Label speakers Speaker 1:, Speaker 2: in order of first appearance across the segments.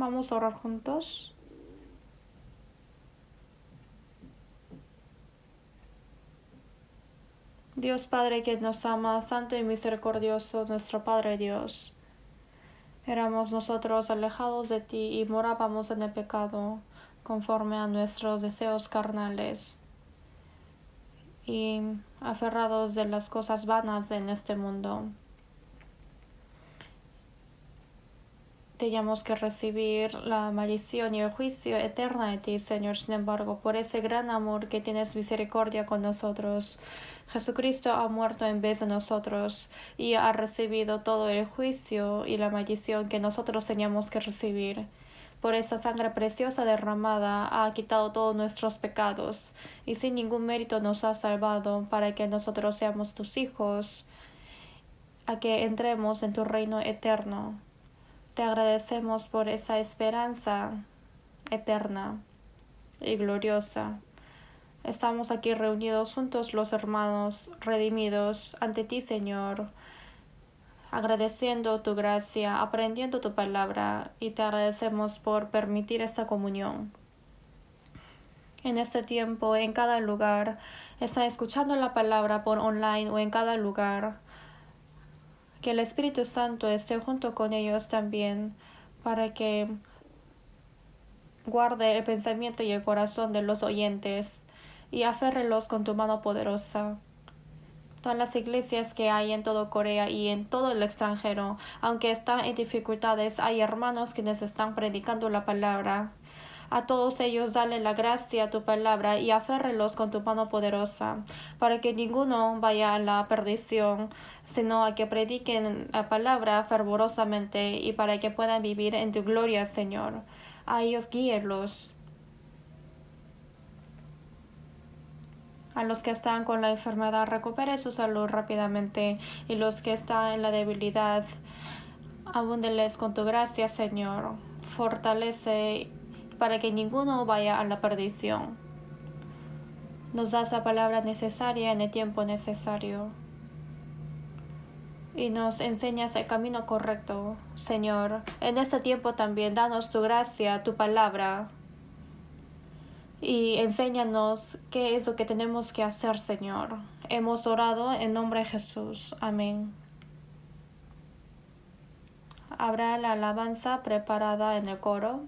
Speaker 1: Vamos a orar juntos. Dios Padre que nos ama, santo y misericordioso, nuestro Padre Dios. Éramos nosotros alejados de ti y morábamos en el pecado, conforme a nuestros deseos carnales, y aferrados de las cosas vanas en este mundo. Teníamos que recibir la maldición y el juicio eterno de ti, Señor. Sin embargo, por ese gran amor que tienes misericordia con nosotros, Jesucristo ha muerto en vez de nosotros y ha recibido todo el juicio y la maldición que nosotros teníamos que recibir. Por esa sangre preciosa derramada ha quitado todos nuestros pecados y sin ningún mérito nos ha salvado para que nosotros seamos tus hijos, a que entremos en tu reino eterno. Te agradecemos por esa esperanza eterna y gloriosa. Estamos aquí reunidos juntos los hermanos redimidos ante ti, Señor, agradeciendo tu gracia, aprendiendo tu palabra, y te agradecemos por permitir esta comunión. En este tiempo, en cada lugar, están escuchando la palabra por online o en cada lugar. Que el Espíritu Santo esté junto con ellos también, para que guarde el pensamiento y el corazón de los oyentes y aférrelos con tu mano poderosa. Todas las iglesias que hay en todo Corea y en todo el extranjero, aunque están en dificultades, hay hermanos quienes están predicando la palabra. A todos ellos dale la gracia a tu palabra y aférrelos con tu mano poderosa, para que ninguno vaya a la perdición, sino a que prediquen la palabra fervorosamente y para que puedan vivir en tu gloria, Señor. A ellos guíelos. A los que están con la enfermedad, recupere su salud rápidamente, y los que están en la debilidad, abúndeles con tu gracia, Señor. Fortalece para que ninguno vaya a la perdición. Nos das la palabra necesaria en el tiempo necesario y nos enseñas el camino correcto, Señor. En este tiempo también danos tu gracia, tu palabra, y enséñanos qué es lo que tenemos que hacer, Señor. Hemos orado en nombre de Jesús. Amén. Habrá la alabanza preparada en el coro.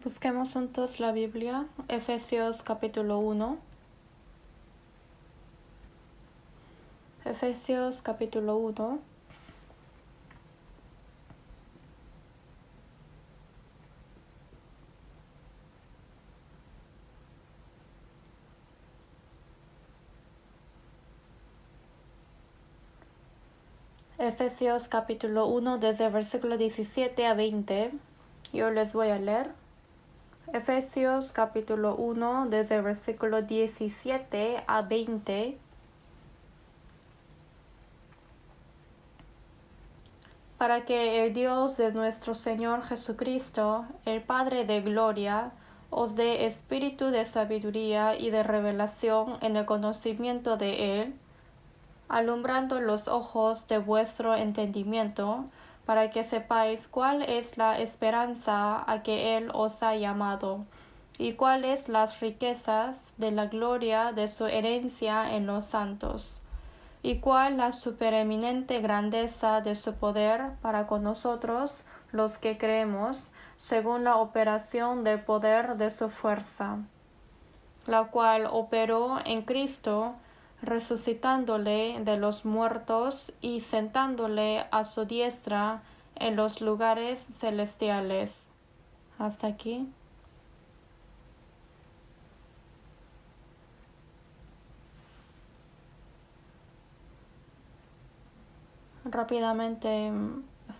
Speaker 1: Busquemos juntos la Biblia, Efesios capítulo 1. Efesios capítulo 1. Efesios capítulo 1 desde el versículo 17 a 20. Yo les voy a leer. Efesios capítulo 1 desde el versículo 17 a 20. Para que el Dios de nuestro Señor Jesucristo, el Padre de gloria, os dé espíritu de sabiduría y de revelación en el conocimiento de Él, alumbrando los ojos de vuestro entendimiento, para que sepáis cuál es la esperanza a que Él os ha llamado, y cuáles las riquezas de la gloria de su herencia en los santos, y cuál la supereminente grandeza de su poder para con nosotros, los que creemos, según la operación del poder de su fuerza, la cual operó en Cristo, resucitándole de los muertos y sentándole a su diestra en los lugares celestiales. Hasta aquí. Rápidamente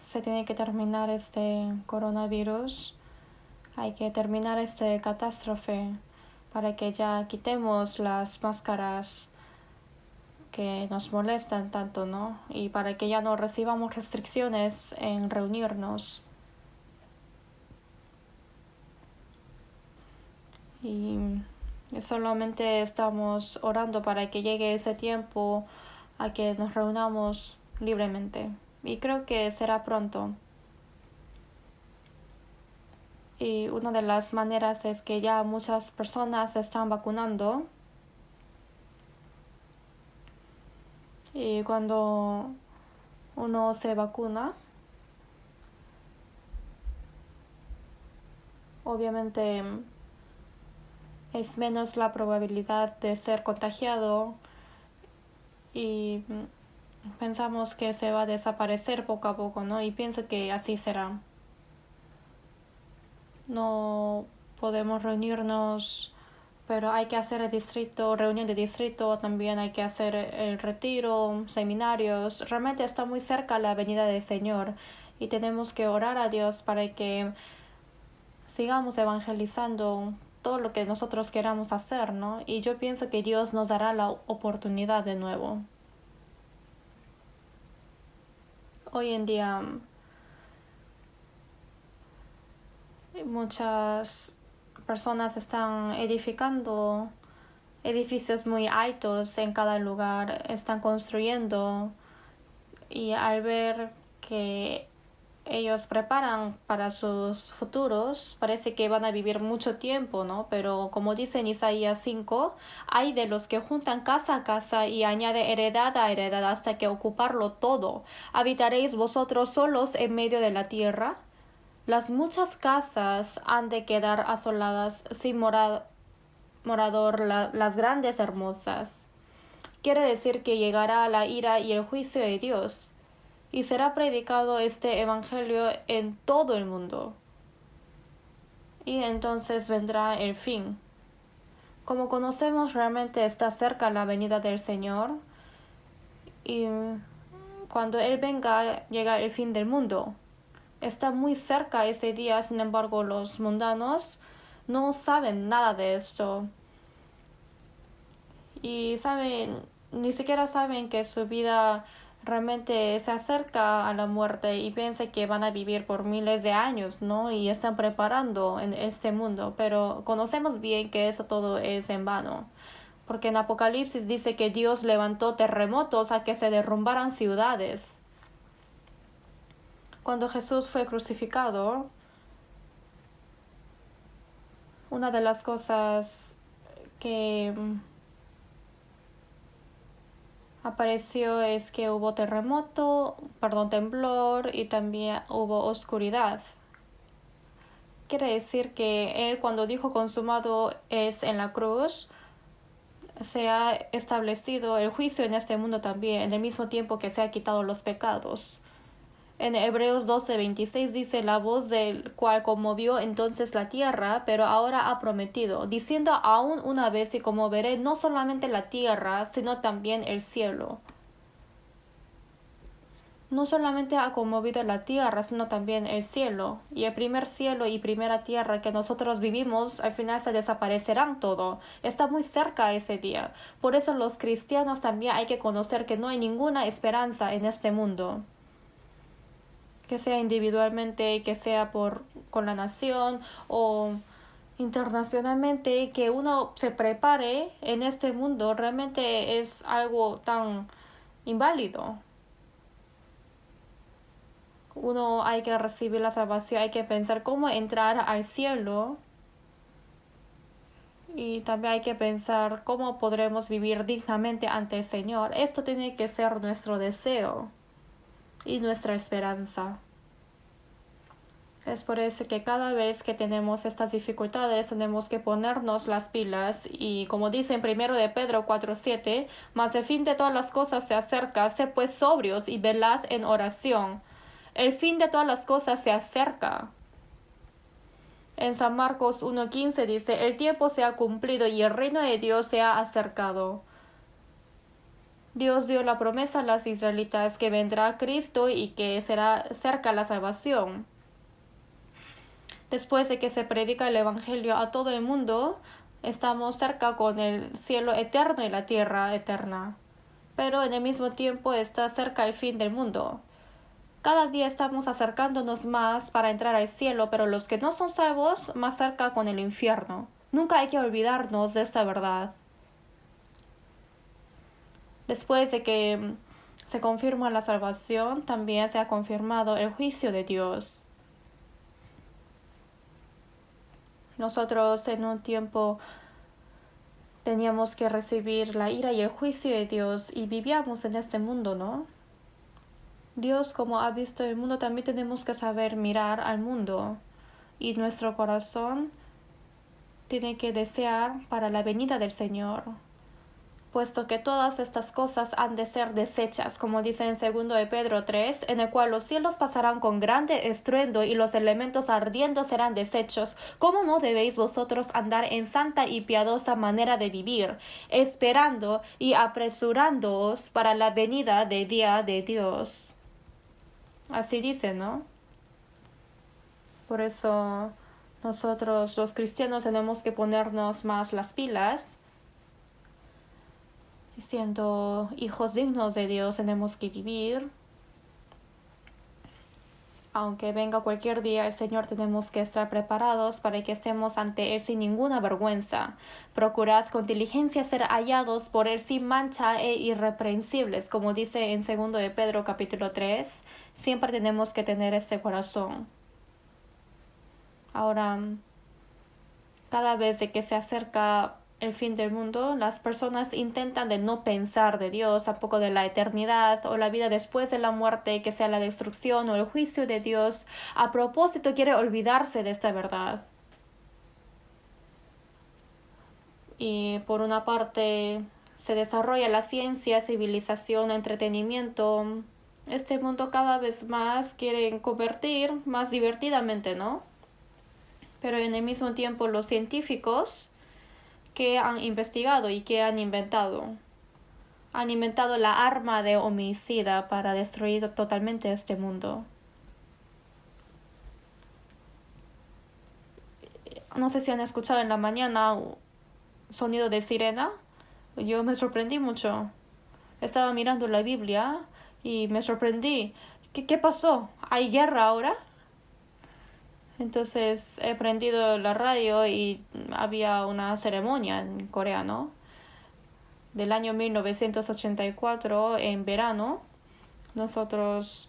Speaker 1: se tiene que terminar este coronavirus. Hay que terminar esta catástrofe para que ya quitemos las máscaras que nos molestan tanto, ¿no? Y para que ya no recibamos restricciones en reunirnos. Y solamente estamos orando para que llegue ese tiempo a que nos reunamos libremente. Y creo que será pronto. Y una de las maneras es que ya muchas personas se están vacunando. Y cuando uno se vacuna, obviamente es menos la probabilidad de ser contagiado y pensamos que se va a desaparecer poco a poco, ¿no? Y pienso que así será. No podemos reunirnos, pero hay que hacer el distrito, reunión de distrito, también hay que hacer el retiro, seminarios. Realmente está muy cerca la venida del Señor y tenemos que orar a Dios para que sigamos evangelizando todo lo que nosotros queramos hacer, ¿no? Y yo pienso que Dios nos dará la oportunidad de nuevo. Hoy en día muchas personas están edificando edificios muy altos en cada lugar, están construyendo, y al ver que ellos preparan para sus futuros, parece que van a vivir mucho tiempo, ¿no? Pero como dice en Isaías 5, hay de los que juntan casa a casa y añade heredad a heredad hasta que ocuparlo todo. ¿Habitaréis vosotros solos en medio de la tierra? Las muchas casas han de quedar asoladas sin morador, las grandes hermosas. Quiere decir que llegará la ira y el juicio de Dios, y será predicado este evangelio en todo el mundo. Y entonces vendrá el fin. Como conocemos, realmente está cerca la venida del Señor, y cuando Él venga, llega el fin del mundo. Está muy cerca ese día, sin embargo, los mundanos no saben nada de esto. Y ni siquiera saben que su vida realmente se acerca a la muerte y piensan que van a vivir por miles de años, ¿no? Y están preparando en este mundo, pero conocemos bien que eso todo es en vano. Porque en Apocalipsis dice que Dios levantó terremotos a que se derrumbaran ciudades. Cuando Jesús fue crucificado, una de las cosas que apareció es que hubo temblor, y también hubo oscuridad. Quiere decir que Él, cuando dijo consumado es en la cruz, se ha establecido el juicio en este mundo también, en el mismo tiempo que se ha quitado los pecados. En Hebreos 12:26 dice: la voz del cual conmovió entonces la tierra, pero ahora ha prometido, diciendo: aún una vez y conmoveré no solamente la tierra, sino también el cielo. No solamente ha conmovido la tierra, sino también el cielo. Y el primer cielo y primera tierra que nosotros vivimos, al final se desaparecerán todo. Está muy cerca ese día. Por eso los cristianos también hay que conocer que no hay ninguna esperanza en este mundo. Que sea individualmente, que sea con la nación o internacionalmente, que uno se prepare en este mundo realmente es algo tan inválido. Uno hay que recibir la salvación, hay que pensar cómo entrar al cielo, y también hay que pensar cómo podremos vivir dignamente ante el Señor. Esto tiene que ser nuestro deseo y nuestra esperanza. Es por eso que cada vez que tenemos estas dificultades tenemos que ponernos las pilas, y como dice en 1 de Pedro 4:7, mas el fin de todas las cosas se acerca, sed pues sobrios y velad en oración. El fin de todas las cosas se acerca. En San Marcos 1:15 dice: el tiempo se ha cumplido y el reino de Dios se ha acercado. Dios dio la promesa a los israelitas que vendrá Cristo y que será cerca la salvación. Después de que se predica el Evangelio a todo el mundo, estamos cerca con el cielo eterno y la tierra eterna. Pero en el mismo tiempo está cerca el fin del mundo. Cada día estamos acercándonos más para entrar al cielo, pero los que no son salvos, más cerca con el infierno. Nunca hay que olvidarnos de esta verdad. Después de que se confirma la salvación, también se ha confirmado el juicio de Dios. Nosotros en un tiempo teníamos que recibir la ira y el juicio de Dios y vivíamos en este mundo, ¿no? Dios, como ha visto el mundo, también tenemos que saber mirar al mundo, y nuestro corazón tiene que desear para la venida del Señor, puesto que todas estas cosas han de ser deshechas, como dice en 2 de Pedro 3, en el cual los cielos pasarán con grande estruendo y los elementos ardiendo serán deshechos. ¿Cómo no debéis vosotros andar en santa y piadosa manera de vivir, esperando y apresurándoos para la venida del día de Dios? Así dice, ¿no? Por eso Nosotros los cristianos tenemos que ponernos más las pilas. Siendo hijos dignos de Dios tenemos que vivir. Aunque venga cualquier día el Señor, tenemos que estar preparados para que estemos ante Él sin ninguna vergüenza. Procurad con diligencia ser hallados por Él sin mancha e irreprensibles, como dice en 2 de Pedro capítulo 3. Siempre tenemos que tener este corazón. Ahora, cada vez de que se acerca el fin del mundo, las personas intentan de no pensar de Dios, tampoco de la eternidad o la vida después de la muerte, que sea la destrucción o el juicio de Dios. A propósito, quiere olvidarse de esta verdad. Y por una parte se desarrolla la ciencia, civilización, entretenimiento. Este mundo cada vez más quieren convertir más divertidamente, ¿no? Pero en el mismo tiempo los científicos que han investigado y que han inventado la arma de homicida para destruir totalmente este mundo. No sé si han escuchado en la mañana sonido de sirena. Yo me sorprendí mucho. Estaba mirando la Biblia y me sorprendí. ¿Qué pasó? ¿Hay guerra ahora? Entonces he prendido la radio y había una ceremonia en Corea, ¿no? Del año 1984, en verano, nosotros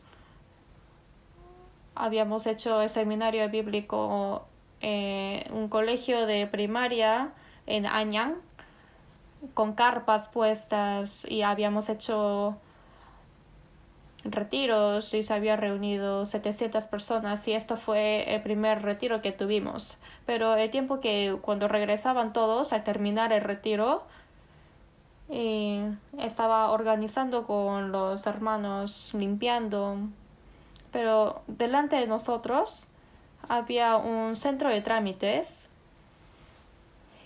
Speaker 1: habíamos hecho el seminario bíblico en un colegio de primaria en Anyang, con carpas puestas, y habíamos hecho retiros y se había reunido 700 personas, y esto fue el primer retiro que tuvimos. Pero el tiempo que cuando regresaban todos al terminar el retiro, estaba organizando con los hermanos, limpiando, pero delante de nosotros había un centro de trámites,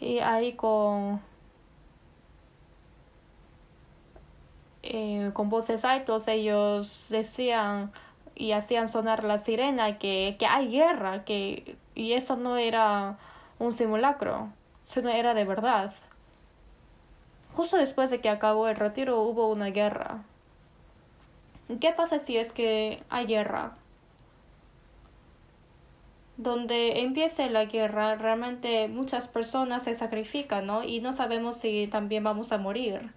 Speaker 1: y ahí con voces altos ellos decían y hacían sonar la sirena que hay guerra, y eso no era un simulacro, sino era de verdad. Justo después de que acabó el retiro hubo una guerra. ¿Qué pasa si es que hay guerra? Donde empiece la guerra, realmente muchas personas se sacrifican, ¿no? Y no sabemos si también vamos a morir.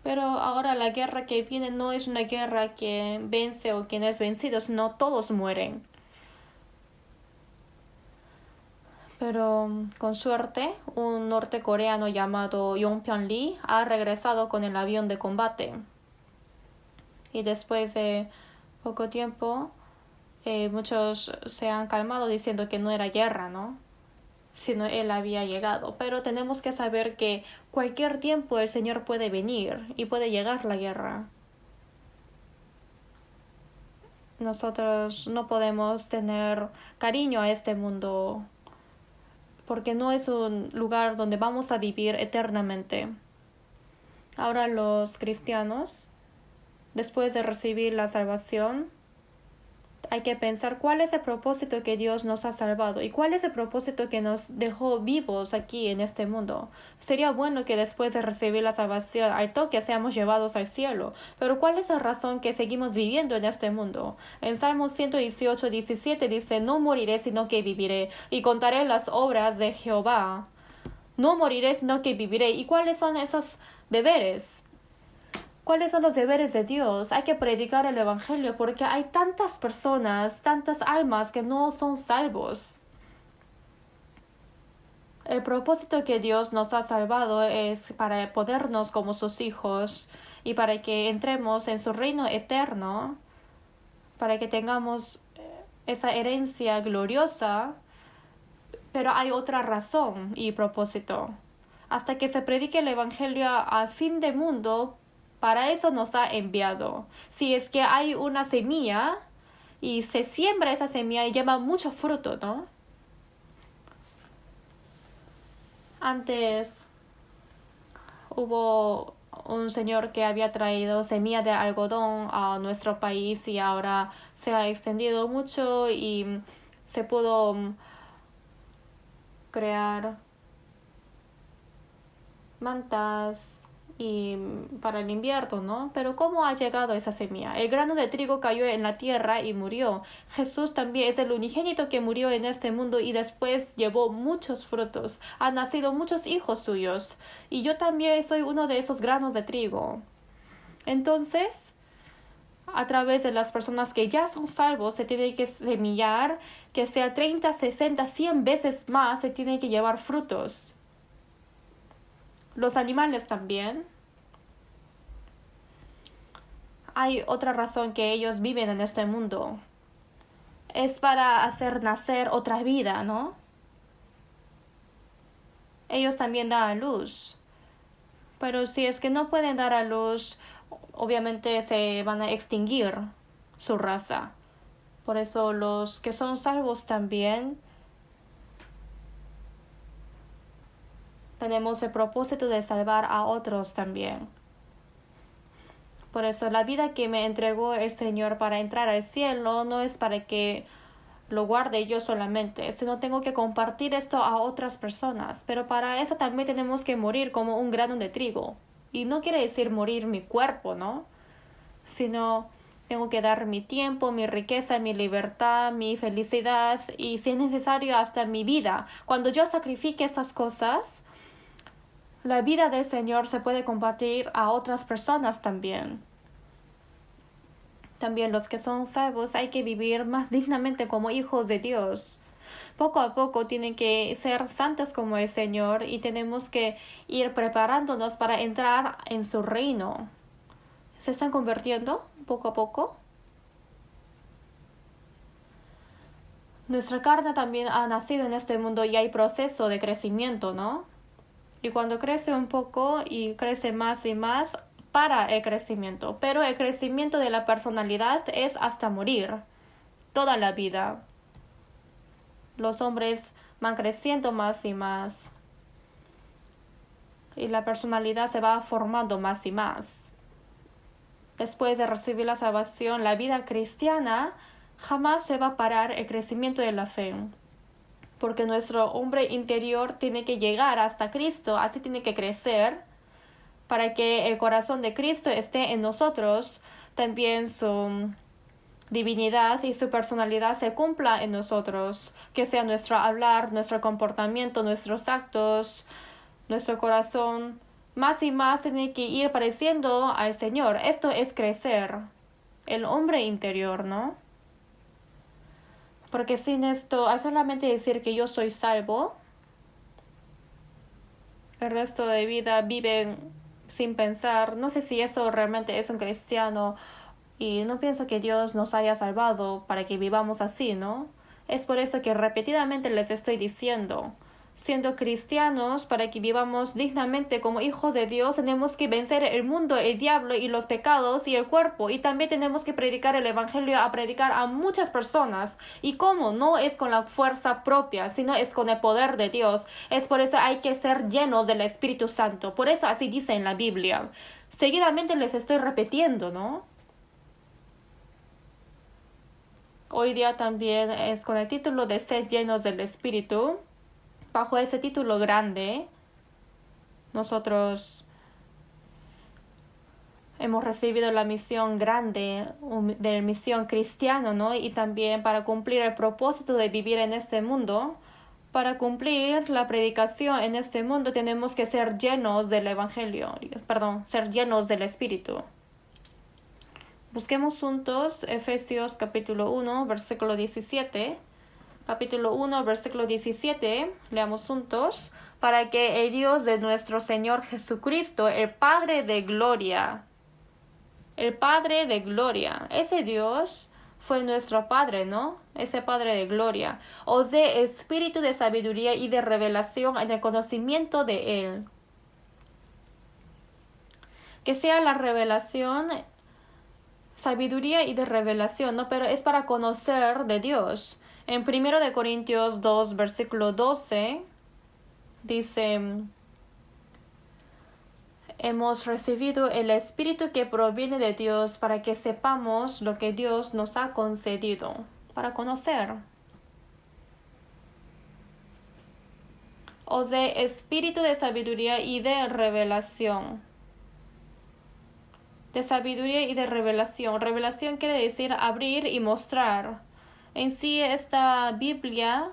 Speaker 1: Pero ahora la guerra que viene no es una guerra que vence o quien es vencido, sino todos mueren. Pero con suerte, un nortecoreano llamado Yong-Pyong Lee ha regresado con el avión de combate. Y después de poco tiempo, muchos se han calmado diciendo que no era guerra, ¿no? Sino él había llegado. Pero tenemos que saber que cualquier tiempo el Señor puede venir y puede llegar la guerra. Nosotros no podemos tener cariño a este mundo porque no es un lugar donde vamos a vivir eternamente. Ahora los cristianos, después de recibir la salvación, hay que pensar cuál es el propósito que Dios nos ha salvado y cuál es el propósito que nos dejó vivos aquí en este mundo. Sería bueno que después de recibir la salvación al toque seamos llevados al cielo, pero ¿cuál es la razón que seguimos viviendo en este mundo? En Salmos 118:17 dice: no moriré sino que viviré y contaré las obras de Jehová. No moriré sino que viviré. ¿Y cuáles son esos deberes? ¿Cuáles son los deberes de Dios? Hay que predicar el Evangelio porque hay tantas personas, tantas almas que no son salvos. El propósito que Dios nos ha salvado es para ponernos como sus hijos y para que entremos en su reino eterno, para que tengamos esa herencia gloriosa. Pero hay otra razón y propósito. Hasta que se predique el Evangelio al fin del mundo, para eso nos ha enviado. Si es que hay una semilla y se siembra esa semilla y lleva mucho fruto, ¿no? Antes hubo un señor que había traído semilla de algodón a nuestro país y ahora se ha extendido mucho y se pudo crear mantas y para el invierno, ¿no? Pero ¿cómo ha llegado esa semilla? El grano de trigo cayó en la tierra y murió. Jesús también es el unigénito que murió en este mundo y después llevó muchos frutos. Han nacido muchos hijos suyos. Y yo también soy uno de esos granos de trigo. Entonces, a través de las personas que ya son salvos, se tiene que semillar, que sea 30, 60, 100 veces más, se tiene que llevar frutos. Los animales también. Hay otra razón que ellos viven en este mundo. Es para hacer nacer otra vida, ¿no? Ellos también dan a luz. Pero si es que no pueden dar a luz, obviamente se van a extinguir su raza. Por eso los que son salvos también tenemos el propósito de salvar a otros también. Por eso la vida que me entregó el Señor para entrar al cielo no es para que lo guarde yo solamente, sino tengo que compartir esto a otras personas. Pero para eso también tenemos que morir como un grano de trigo. Y no quiere decir morir mi cuerpo, ¿no? Sino tengo que dar mi tiempo, mi riqueza, mi libertad, mi felicidad y si es necesario hasta mi vida. Cuando yo sacrifique estas cosas, la vida del Señor se puede compartir a otras personas también. También los que son salvos hay que vivir más dignamente como hijos de Dios. Poco a poco tienen que ser santos como el Señor y tenemos que ir preparándonos para entrar en su reino. ¿Se están convirtiendo poco a poco? Nuestra carne también ha nacido en este mundo y hay proceso de crecimiento, ¿no? Y cuando crece un poco y crece más y más, para el crecimiento. Pero el crecimiento de la personalidad es hasta morir, toda la vida. Los hombres van creciendo más y más. Y la personalidad se va formando más y más. Después de recibir la salvación, la vida cristiana jamás se va a parar el crecimiento de la fe. Porque nuestro hombre interior tiene que llegar hasta Cristo, así tiene que crecer para que el corazón de Cristo esté en nosotros, también su divinidad y su personalidad se cumpla en nosotros, que sea nuestro hablar, nuestro comportamiento, nuestros actos, nuestro corazón, más y más tiene que ir pareciendo al Señor. Esto es crecer, el hombre interior, ¿no? Porque sin esto, al solamente decir que yo soy salvo, el resto de vida viven sin pensar. No sé si eso realmente es un cristiano y no pienso que Dios nos haya salvado para que vivamos así, ¿no? Es por eso que repetidamente les estoy diciendo, siendo cristianos, para que vivamos dignamente como hijos de Dios, tenemos que vencer el mundo, el diablo y los pecados y el cuerpo. Y también tenemos que predicar el evangelio, a predicar a muchas personas. ¿Y cómo? No es con la fuerza propia, sino es con el poder de Dios. Es por eso hay que ser llenos del Espíritu Santo. Por eso así dice en la Biblia. Seguidamente les estoy repitiendo, ¿no? Hoy día también es con el título de Sed llenos del Espíritu. Bajo ese título grande, nosotros hemos recibido la misión grande de la misión cristiana, ¿no? Y también para cumplir el propósito de vivir en este mundo, para cumplir la predicación en este mundo tenemos que ser llenos del Evangelio, ser llenos del Espíritu. Busquemos juntos Efesios capítulo 1, versículo 17. Capítulo 1, versículo 17, leamos juntos, para que el Dios de nuestro Señor Jesucristo, el Padre de gloria, ese Dios fue nuestro Padre, ¿no? Ese Padre de gloria, os dé espíritu de sabiduría y de revelación en el conocimiento de Él. Que sea la revelación, sabiduría y de revelación, ¿no? Pero es para conocer de Dios. En 1 Corintios 2, versículo 12, dice, hemos recibido el Espíritu que proviene de Dios para que sepamos lo que Dios nos ha concedido, para conocer. Os dé espíritu de sabiduría y de revelación. De sabiduría y de revelación. Revelación quiere decir abrir y mostrar. En sí, esta Biblia,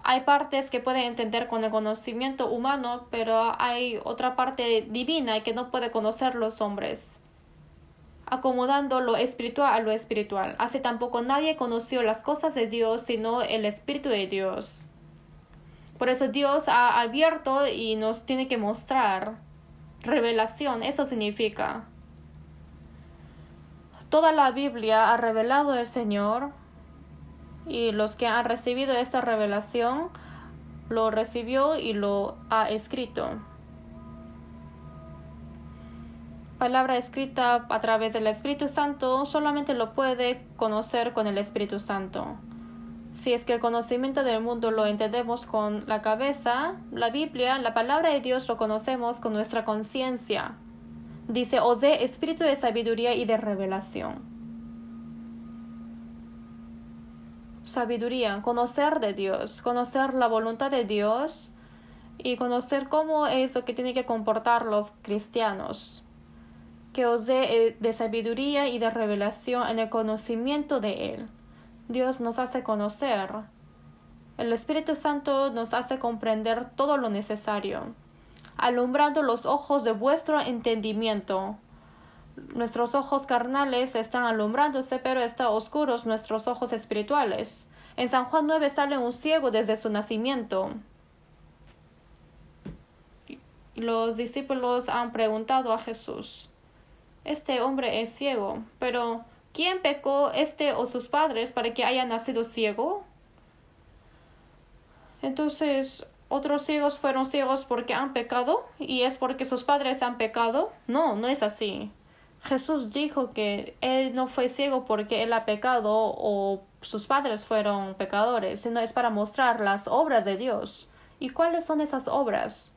Speaker 1: hay partes que puede entender con el conocimiento humano, pero hay otra parte divina que no puede conocer los hombres, acomodando lo espiritual a lo espiritual. Así tampoco nadie conoció las cosas de Dios, sino el Espíritu de Dios. Por eso Dios ha abierto y nos tiene que mostrar. Revelación, eso significa. Toda la Biblia ha revelado el Señor, y los que han recibido esa revelación lo recibió y lo ha escrito. Palabra escrita a través del Espíritu Santo solamente lo puede conocer con el Espíritu Santo. Si es que el conocimiento del mundo lo entendemos con la cabeza, la Biblia, la palabra de Dios lo conocemos con nuestra conciencia. Dice, os dé espíritu de sabiduría y de revelación. Sabiduría, conocer de Dios, conocer la voluntad de Dios y conocer cómo es lo que tienen que comportar los cristianos. Que os dé de sabiduría y de revelación en el conocimiento de Él. Dios nos hace conocer. El Espíritu Santo nos hace comprender todo lo necesario, alumbrando los ojos de vuestro entendimiento. Nuestros ojos carnales están alumbrándose, pero están oscuros nuestros ojos espirituales. En San Juan 9 sale un ciego desde su nacimiento. Los discípulos han preguntado a Jesús, este hombre es ciego, pero ¿quién pecó, este o sus padres, para que haya nacido ciego? Entonces, ¿otros ciegos fueron ciegos porque han pecado? ¿Y es porque sus padres han pecado? No, no es así. Jesús dijo que Él no fue ciego porque Él ha pecado o sus padres fueron pecadores, sino es para mostrar las obras de Dios. ¿Y cuáles son esas obras?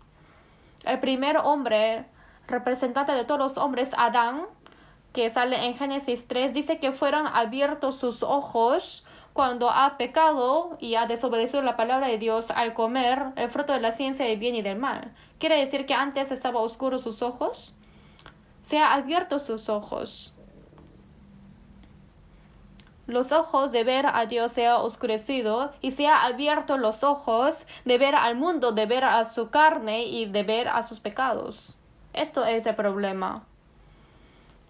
Speaker 1: El primer hombre, representante de todos los hombres, Adán, que sale en Génesis 3, dice que fueron abiertos sus ojos cuando ha pecado y ha desobedecido la palabra de Dios al comer el fruto de la ciencia del bien y del mal. ¿Quiere decir que antes estaban oscuros sus ojos? Se ha abierto sus ojos. Los ojos de ver a Dios se ha oscurecido y se ha abierto los ojos de ver al mundo, de ver a su carne y de ver a sus pecados. Esto es el problema.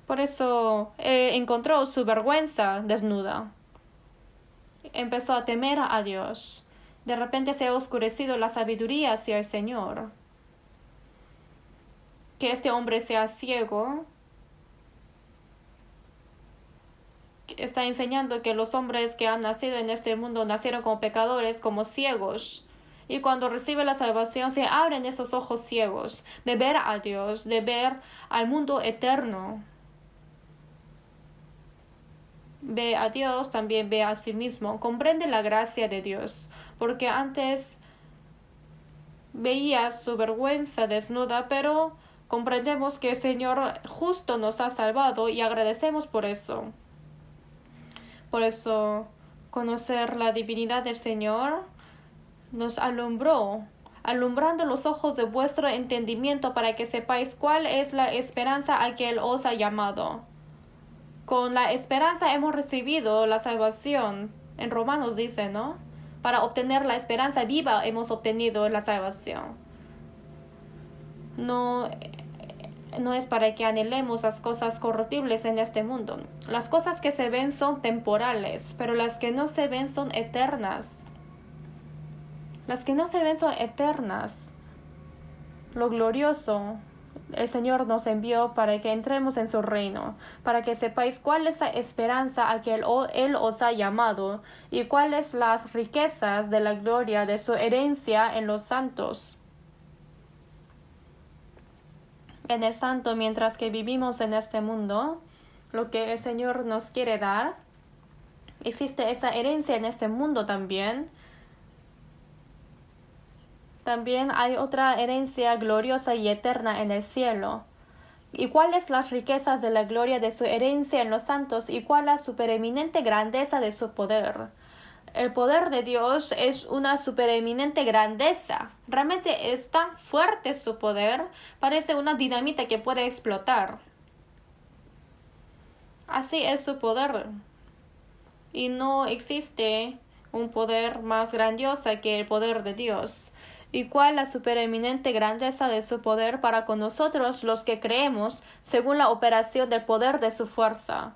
Speaker 1: Por eso encontró su vergüenza desnuda. Empezó a temer a Dios. De repente se ha oscurecido la sabiduría hacia el Señor. Que este hombre sea ciego está enseñando que los hombres que han nacido en este mundo nacieron como pecadores, como ciegos. Y cuando recibe la salvación se abren esos ojos ciegos de ver a Dios, de ver al mundo eterno. Ve a Dios, también ve a sí mismo. Comprende la gracia de Dios, porque antes veía su vergüenza desnuda, pero comprendemos que el Señor justo nos ha salvado y agradecemos por eso. Por eso, conocer la divinidad del Señor nos alumbró, alumbrando los ojos de vuestro entendimiento para que sepáis cuál es la esperanza a que Él os ha llamado. Con la esperanza hemos recibido la salvación. En Romanos dice, ¿no? Para obtener la esperanza viva hemos obtenido la salvación. No es para que anhelemos las cosas corruptibles en este mundo. Las cosas que se ven son temporales, pero las que no se ven son eternas. Las que no se ven son eternas. Lo glorioso, el Señor nos envió para que entremos en su reino, para que sepáis cuál es la esperanza a que Él os ha llamado y cuáles las riquezas de la gloria de su herencia en los santos. En el santo, mientras que vivimos en este mundo, lo que el Señor nos quiere dar, existe esa herencia en este mundo también. También hay otra herencia gloriosa y eterna en el cielo. ¿Y cuáles las riquezas de la gloria de su herencia en los santos? ¿Y cuál la supereminente grandeza de su poder? El poder de Dios es una supereminente grandeza. Realmente es tan fuerte su poder, parece una dinamita que puede explotar. Así es su poder. Y no existe un poder más grandioso que el poder de Dios. ¿Y cuál la supereminente grandeza de su poder para con nosotros los que creemos, según la operación del poder de su fuerza?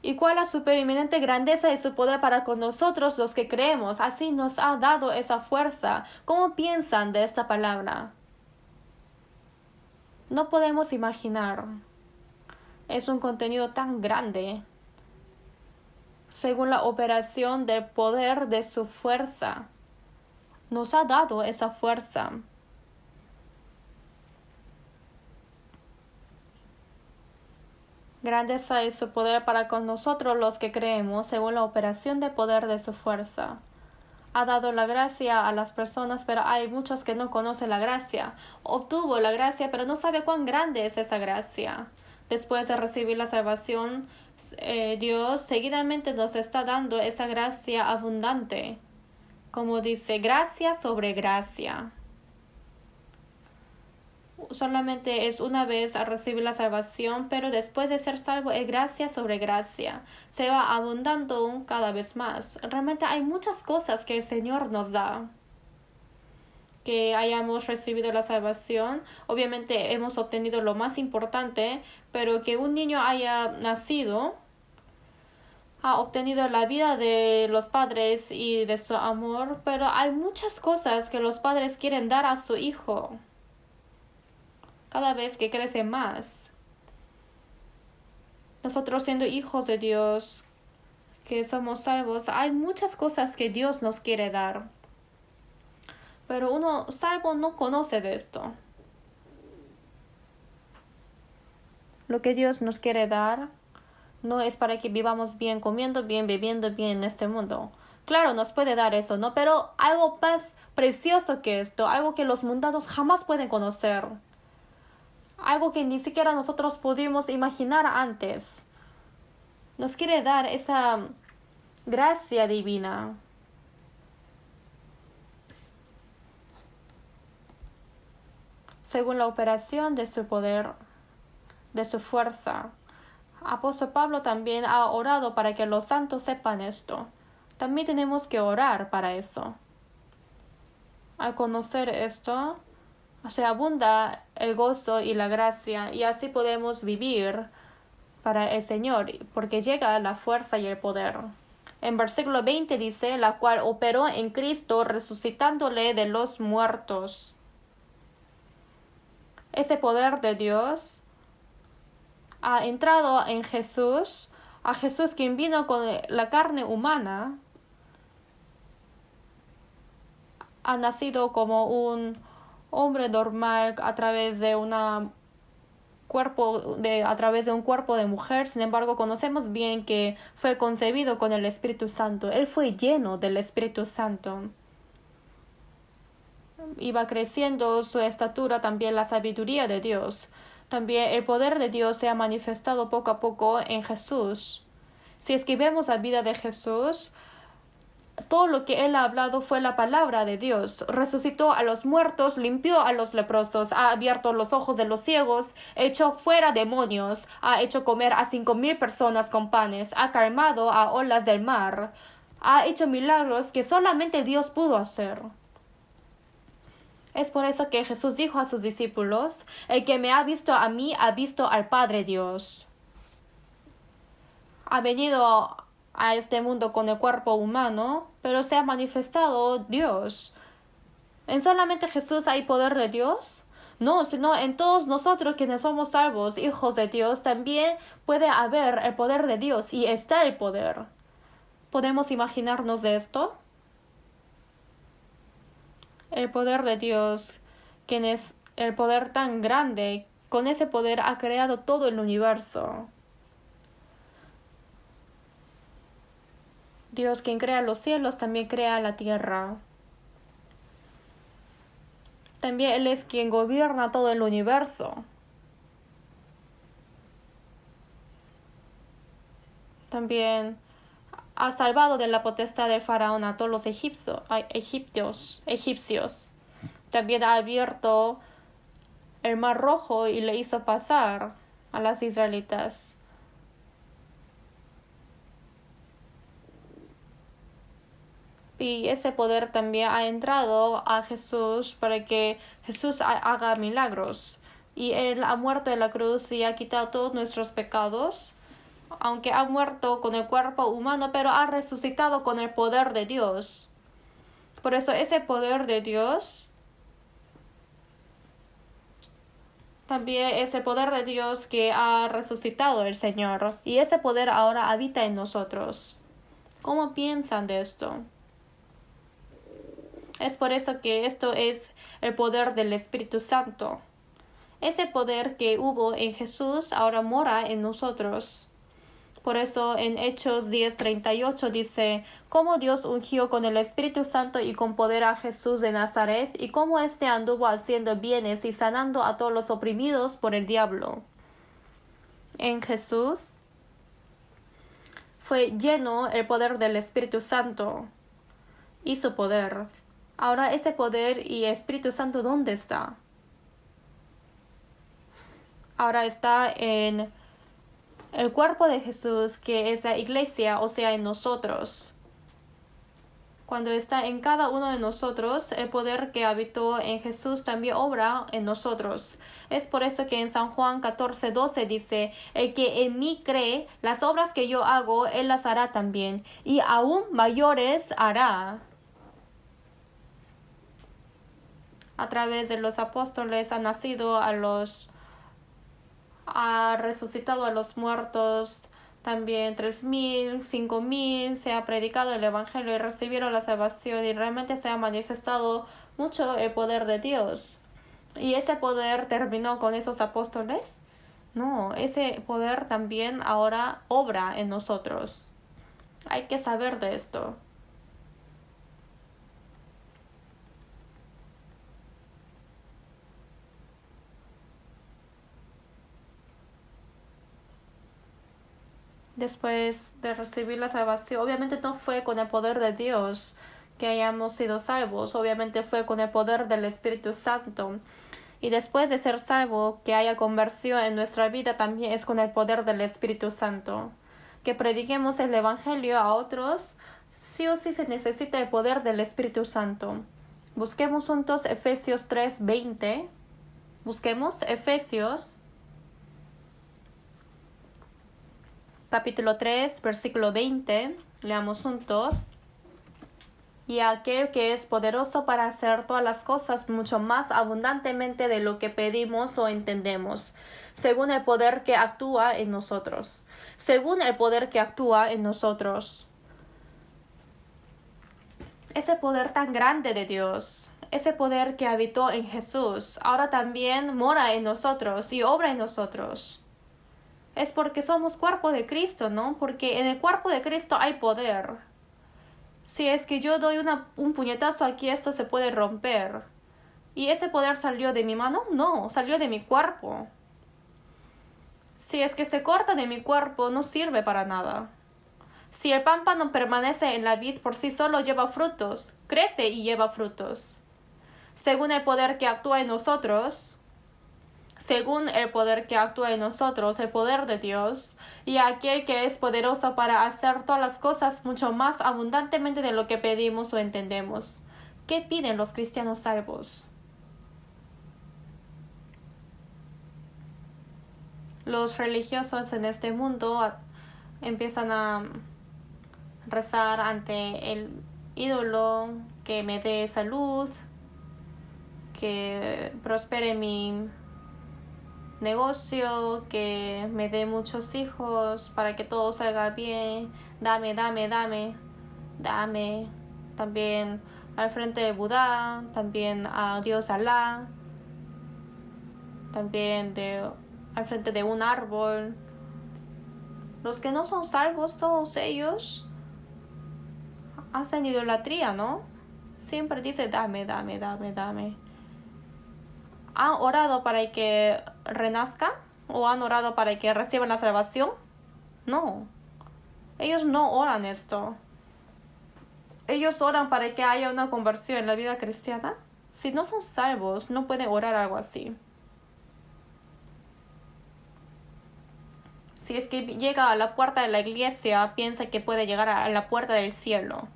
Speaker 1: ¿Y cuál la supereminente grandeza de su poder para con nosotros los que creemos? Así nos ha dado esa fuerza. ¿Cómo piensan de esta palabra? No podemos imaginar. Es un contenido tan grande. Según la operación del poder de su fuerza. Nos ha dado esa fuerza. Grandeza es su poder para con nosotros los que creemos, según la operación del poder de su fuerza. Ha dado la gracia a las personas, pero hay muchos que no conocen la gracia. Obtuvo la gracia, pero no sabe cuán grande es esa gracia. Después de recibir la salvación, Dios seguidamente nos está dando esa gracia abundante. Como dice, gracia sobre gracia. Solamente es una vez a recibir la salvación, pero después de ser salvo es gracia sobre gracia. Se va abundando cada vez más. Realmente hay muchas cosas que el Señor nos da. Que hayamos recibido la salvación, obviamente hemos obtenido lo más importante, pero que un niño haya nacido, ha obtenido la vida de los padres y de su amor, pero hay muchas cosas que los padres quieren dar a su hijo. Cada vez que crece más. Nosotros siendo hijos de Dios, que somos salvos, hay muchas cosas que Dios nos quiere dar. Pero uno salvo no conoce de esto. Lo que Dios nos quiere dar no es para que vivamos bien, comiendo bien, bebiendo bien en este mundo. Claro, nos puede dar eso, ¿no? Pero algo más precioso que esto, algo que los mundanos jamás pueden conocer. Algo que ni siquiera nosotros pudimos imaginar antes. Nos quiere dar esa gracia divina. Según la operación de su poder, de su fuerza. Apóstol Pablo también ha orado para que los santos sepan esto. También tenemos que orar para eso. Al conocer esto, se abunda el gozo y la gracia, y así podemos vivir para el Señor, porque llega la fuerza y el poder. En versículo 20 dice, la cual operó en Cristo resucitándole de los muertos. Ese poder de Dios ha entrado en Jesús, a Jesús quien vino con la carne humana, ha nacido como un hombre normal a través de un cuerpo de mujer. Sin embargo, conocemos bien que fue concebido con el Espíritu Santo. Él fue lleno del Espíritu Santo. Iba creciendo su estatura, también la sabiduría de Dios. También el poder de Dios se ha manifestado poco a poco en Jesús. Si es que vemos la vida de Jesús, todo lo que él ha hablado fue la palabra de Dios. Resucitó a los muertos, limpió a los leprosos, ha abierto los ojos de los ciegos, echó fuera demonios, ha hecho comer a 5,000 personas con panes, ha calmado a olas del mar, ha hecho milagros que solamente Dios pudo hacer. Es por eso que Jesús dijo a sus discípulos, el que me ha visto a mí ha visto al Padre Dios. Ha venido a este mundo con el cuerpo humano, pero se ha manifestado Dios. ¿En solamente Jesús hay poder de Dios? No, sino en todos nosotros quienes somos salvos, hijos de Dios, también puede haber el poder de Dios y está el poder. ¿Podemos imaginarnos de esto? El poder de Dios, quien es el poder tan grande, con ese poder ha creado todo el universo. Dios, quien crea los cielos, también crea la tierra. También Él es quien gobierna todo el universo. También ha salvado de la potestad del faraón a todos los egipcios. También ha abierto el mar rojo y le hizo pasar a las israelitas. Y ese poder también ha entrado a Jesús para que Jesús haga milagros. Y Él ha muerto en la cruz y ha quitado todos nuestros pecados. Aunque ha muerto con el cuerpo humano, pero ha resucitado con el poder de Dios. Por eso ese poder de Dios también es el poder de Dios que ha resucitado el Señor. Y ese poder ahora habita en nosotros. ¿Cómo piensan de esto? Es por eso que esto es el poder del Espíritu Santo. Ese poder que hubo en Jesús ahora mora en nosotros. Por eso en Hechos 10:38 dice, cómo Dios ungió con el Espíritu Santo y con poder a Jesús de Nazaret, y cómo éste anduvo haciendo bienes y sanando a todos los oprimidos por el diablo. En Jesús fue lleno el poder del Espíritu Santo y su poder. Ahora ese poder y Espíritu Santo, ¿dónde está? Ahora está en el cuerpo de Jesús, que es la iglesia, o sea, en nosotros. Cuando está en cada uno de nosotros, el poder que habitó en Jesús también obra en nosotros. Es por eso que en San Juan 14:12 dice, el que en mí cree, las obras que yo hago, él las hará también, y aún mayores hará. A través de los apóstoles ha resucitado a los muertos, también 3,000, 5,000, se ha predicado el Evangelio y recibieron la salvación y realmente se ha manifestado mucho el poder de Dios. ¿Y ese poder terminó con esos apóstoles? No, ese poder también ahora obra en nosotros. Hay que saber de esto. Después de recibir la salvación, obviamente no fue con el poder de Dios que hayamos sido salvos, obviamente fue con el poder del Espíritu Santo. Y después de ser salvo, que haya conversión en nuestra vida también es con el poder del Espíritu Santo. Que prediquemos el Evangelio a otros, sí o sí se necesita el poder del Espíritu Santo. Busquemos juntos Efesios 3:20. Busquemos Efesios capítulo 3, versículo 20, leamos juntos. Y aquel que es poderoso para hacer todas las cosas mucho más abundantemente de lo que pedimos o entendemos, según el poder que actúa en nosotros. Según el poder que actúa en nosotros. Ese poder tan grande de Dios, ese poder que habitó en Jesús, ahora también mora en nosotros y obra en nosotros. Es porque somos cuerpo de Cristo, ¿no? Porque en el cuerpo de Cristo hay poder. Si es que yo doy un puñetazo aquí, esto se puede romper. ¿Y ese poder salió de mi mano? No, salió de mi cuerpo. Si es que se corta de mi cuerpo, no sirve para nada. Si el pámpano permanece en la vid por sí solo, lleva frutos, crece y lleva frutos. Según el poder que actúa en nosotros, según el poder que actúa en nosotros, el poder de Dios, y aquel que es poderoso para hacer todas las cosas mucho más abundantemente de lo que pedimos o entendemos. ¿Qué piden los cristianos salvos? Los religiosos en este mundo empiezan a rezar ante el ídolo que me dé salud, que prospere mi negocio, que me dé muchos hijos para que todo salga bien, dame. También al frente de Buda, también a Dios Alá, también al frente de un árbol. Los que no son salvos, todos ellos hacen idolatría, ¿no? Siempre dice dame. ¿Han orado para que renazca? ¿O han orado para que reciban la salvación? No. Ellos no oran esto. Ellos oran para que haya una conversión en la vida cristiana. Si no son salvos, no pueden orar algo así. Si es que llega a la puerta de la iglesia, piensa que puede llegar a la puerta del cielo.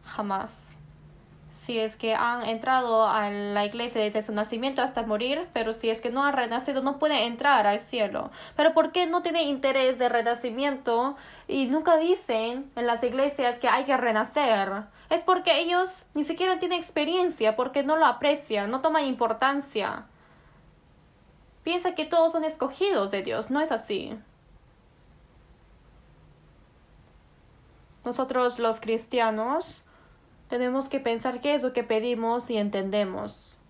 Speaker 1: Jamás. Si es que han entrado a la iglesia desde su nacimiento hasta morir, pero si es que no han renacido, no pueden entrar al cielo. Pero ¿por qué no tienen interés de renacimiento y nunca dicen en las iglesias que hay que renacer? Es porque ellos ni siquiera tienen experiencia, porque no lo aprecian, no toman importancia. Piensa que todos son escogidos de Dios, no es así. Nosotros los cristianos tenemos que pensar qué es lo que pedimos y entendemos.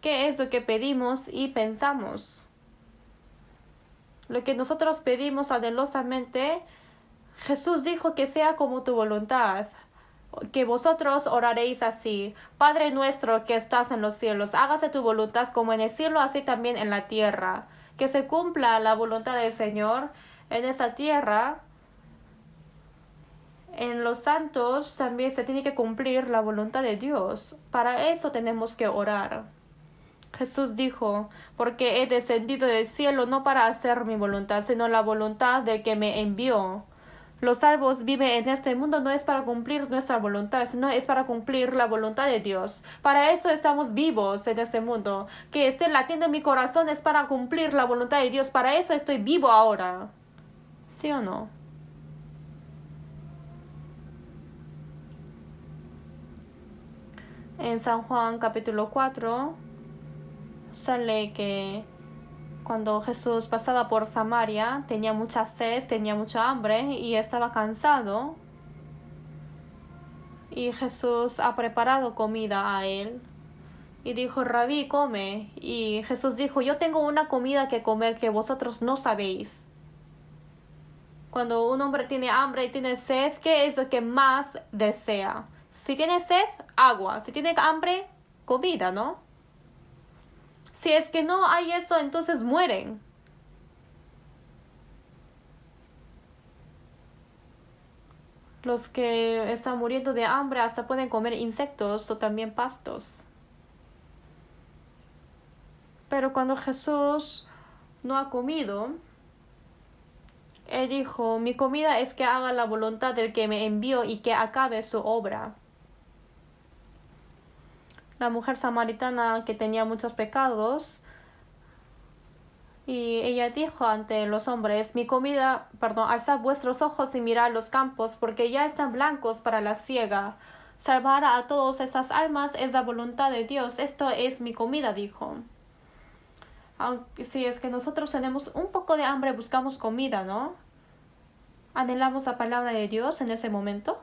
Speaker 1: ¿Qué es lo que pedimos y pensamos? Lo que nosotros pedimos anhelosamente, Jesús dijo que sea como tu voluntad, que vosotros oraréis así: Padre nuestro que estás en los cielos, hágase tu voluntad como en el cielo, así también en la tierra. Que se cumpla la voluntad del Señor en esa tierra. En los santos también se tiene que cumplir la voluntad de Dios. Para eso tenemos que orar. Jesús dijo: porque he descendido del cielo no para hacer mi voluntad, sino la voluntad del que me envió. Los salvos viven en este mundo no es para cumplir nuestra voluntad, sino es para cumplir la voluntad de Dios. Para eso estamos vivos en este mundo. Que esté latiendo en mi corazón es para cumplir la voluntad de Dios. Para eso estoy vivo ahora. ¿Sí o no? En San Juan capítulo 4 sale que cuando Jesús pasaba por Samaria tenía mucha sed, tenía mucha hambre y estaba cansado. Y Jesús ha preparado comida a él. Y dijo: Rabí, come. Y Jesús dijo: yo tengo una comida que comer que vosotros no sabéis. Cuando un hombre tiene hambre y tiene sed, ¿qué es lo que más desea? Si tiene sed, agua. Si tiene hambre, comida, ¿no? Si es que no hay eso, entonces mueren. Los que están muriendo de hambre hasta pueden comer insectos o también pastos. Pero cuando Jesús no ha comido, Él dijo: mi comida es que haga la voluntad del que me envió y que acabe su obra. La mujer samaritana que tenía muchos pecados, y ella dijo ante los hombres: alzad vuestros ojos y mirad los campos, porque ya están blancos para la siega. Salvar a todas esas almas es la voluntad de Dios. Esto es mi comida, dijo. Aunque si es que nosotros tenemos un poco de hambre, buscamos comida, ¿no? ¿Anhelamos la palabra de Dios en ese momento?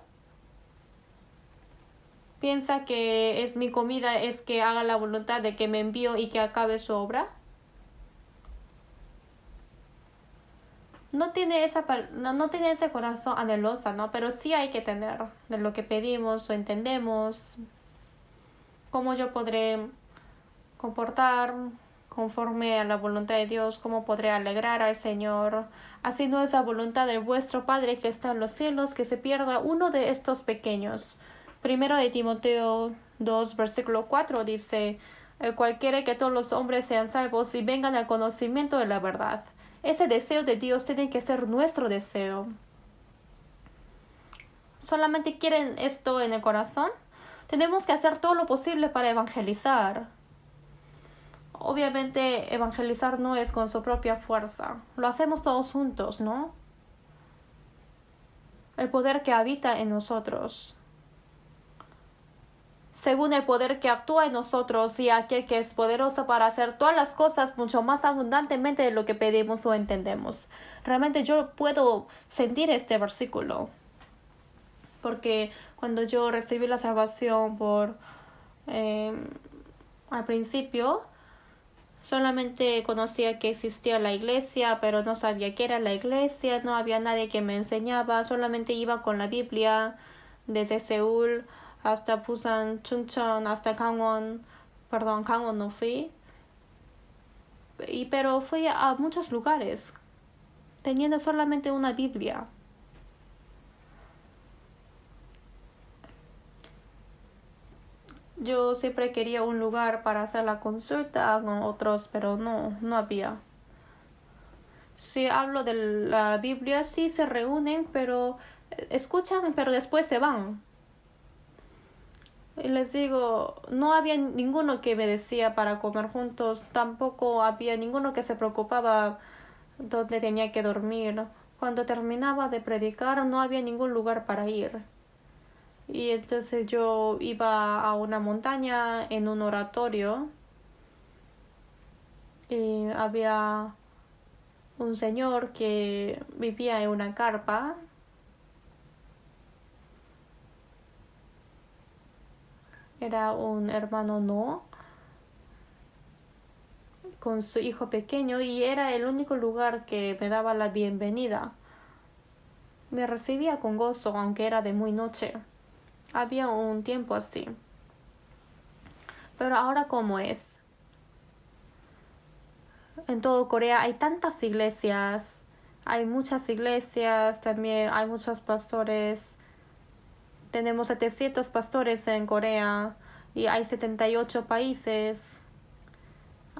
Speaker 1: ¿Piensa que es mi comida es que haga la voluntad de que me envío y que acabe su obra? No tiene ese corazón anhelosa, ¿no? Pero sí hay que tener de lo que pedimos o entendemos. ¿Cómo yo podré comportar conforme a la voluntad de Dios? ¿Cómo podré alegrar al Señor? Así no es la voluntad de vuestro Padre que está en los cielos, que se pierda uno de estos pequeños. Primero de Timoteo 2, versículo 4 dice: el cual quiere que todos los hombres sean salvos y vengan al conocimiento de la verdad. Ese deseo de Dios tiene que ser nuestro deseo. ¿Solamente quieren esto en el corazón? Tenemos que hacer todo lo posible para evangelizar. Obviamente evangelizar no es con su propia fuerza. Lo hacemos todos juntos, ¿no? El poder que habita en nosotros, según el poder que actúa en nosotros, y aquel que es poderoso para hacer todas las cosas mucho más abundantemente de lo que pedimos o entendemos. Realmente yo puedo sentir este versículo, porque cuando yo recibí la salvación al principio, solamente conocía que existía la iglesia, pero no sabía qué era la iglesia, no había nadie que me enseñaba, solamente iba con la Biblia desde Seúl hasta Busan, Chuncheon, hasta Gangwon no fui. pero fui a muchos lugares teniendo solamente una Biblia. Yo siempre quería un lugar para hacer la consulta con otros, pero no había. Si hablo de la Biblia, sí se reúnen, pero escuchan, pero después se van. Y les digo, no había ninguno que me decía para comer juntos, tampoco había ninguno que se preocupaba dónde tenía que dormir. Cuando terminaba de predicar, no había ningún lugar para ir. Y entonces yo iba a una montaña en un oratorio y había un señor que vivía en una carpa. Era un hermano no con su hijo pequeño y era el único lugar que me daba la bienvenida. Me recibía con gozo aunque era de muy noche. Había un tiempo así. Pero ahora ¿cómo es? En todo Corea hay tantas iglesias, hay muchas iglesias, también hay muchos pastores. Tenemos 700 pastores en Corea y hay 78 países.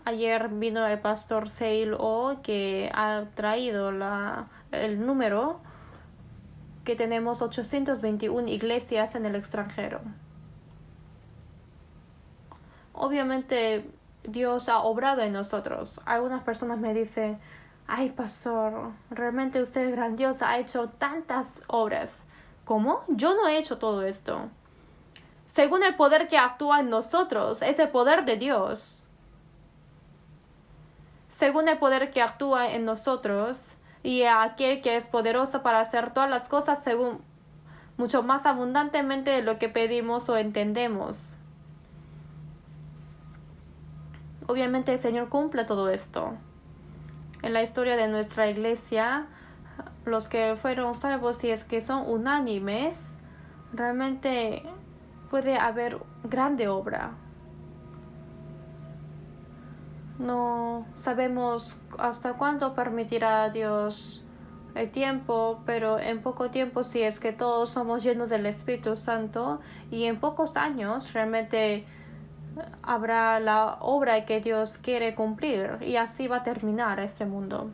Speaker 1: Ayer vino el pastor Seil O que ha traído el número que tenemos 821 iglesias en el extranjero. Obviamente Dios ha obrado en nosotros. Algunas personas me dicen, ay pastor, realmente usted es grandioso, ha hecho tantas obras. ¿Cómo? Yo no he hecho todo esto. Según el poder que actúa en nosotros, es el poder de Dios. Según el poder que actúa en nosotros, y aquel que es poderoso para hacer todas las cosas según mucho más abundantemente de lo que pedimos o entendemos. Obviamente el Señor cumple todo esto. En la historia de nuestra iglesia, los que fueron salvos, si es que son unánimes, realmente puede haber grande obra. No sabemos hasta cuándo permitirá Dios el tiempo, pero en poco tiempo, si es que todos somos llenos del Espíritu Santo, y en pocos años realmente habrá la obra que Dios quiere cumplir y así va a terminar este mundo.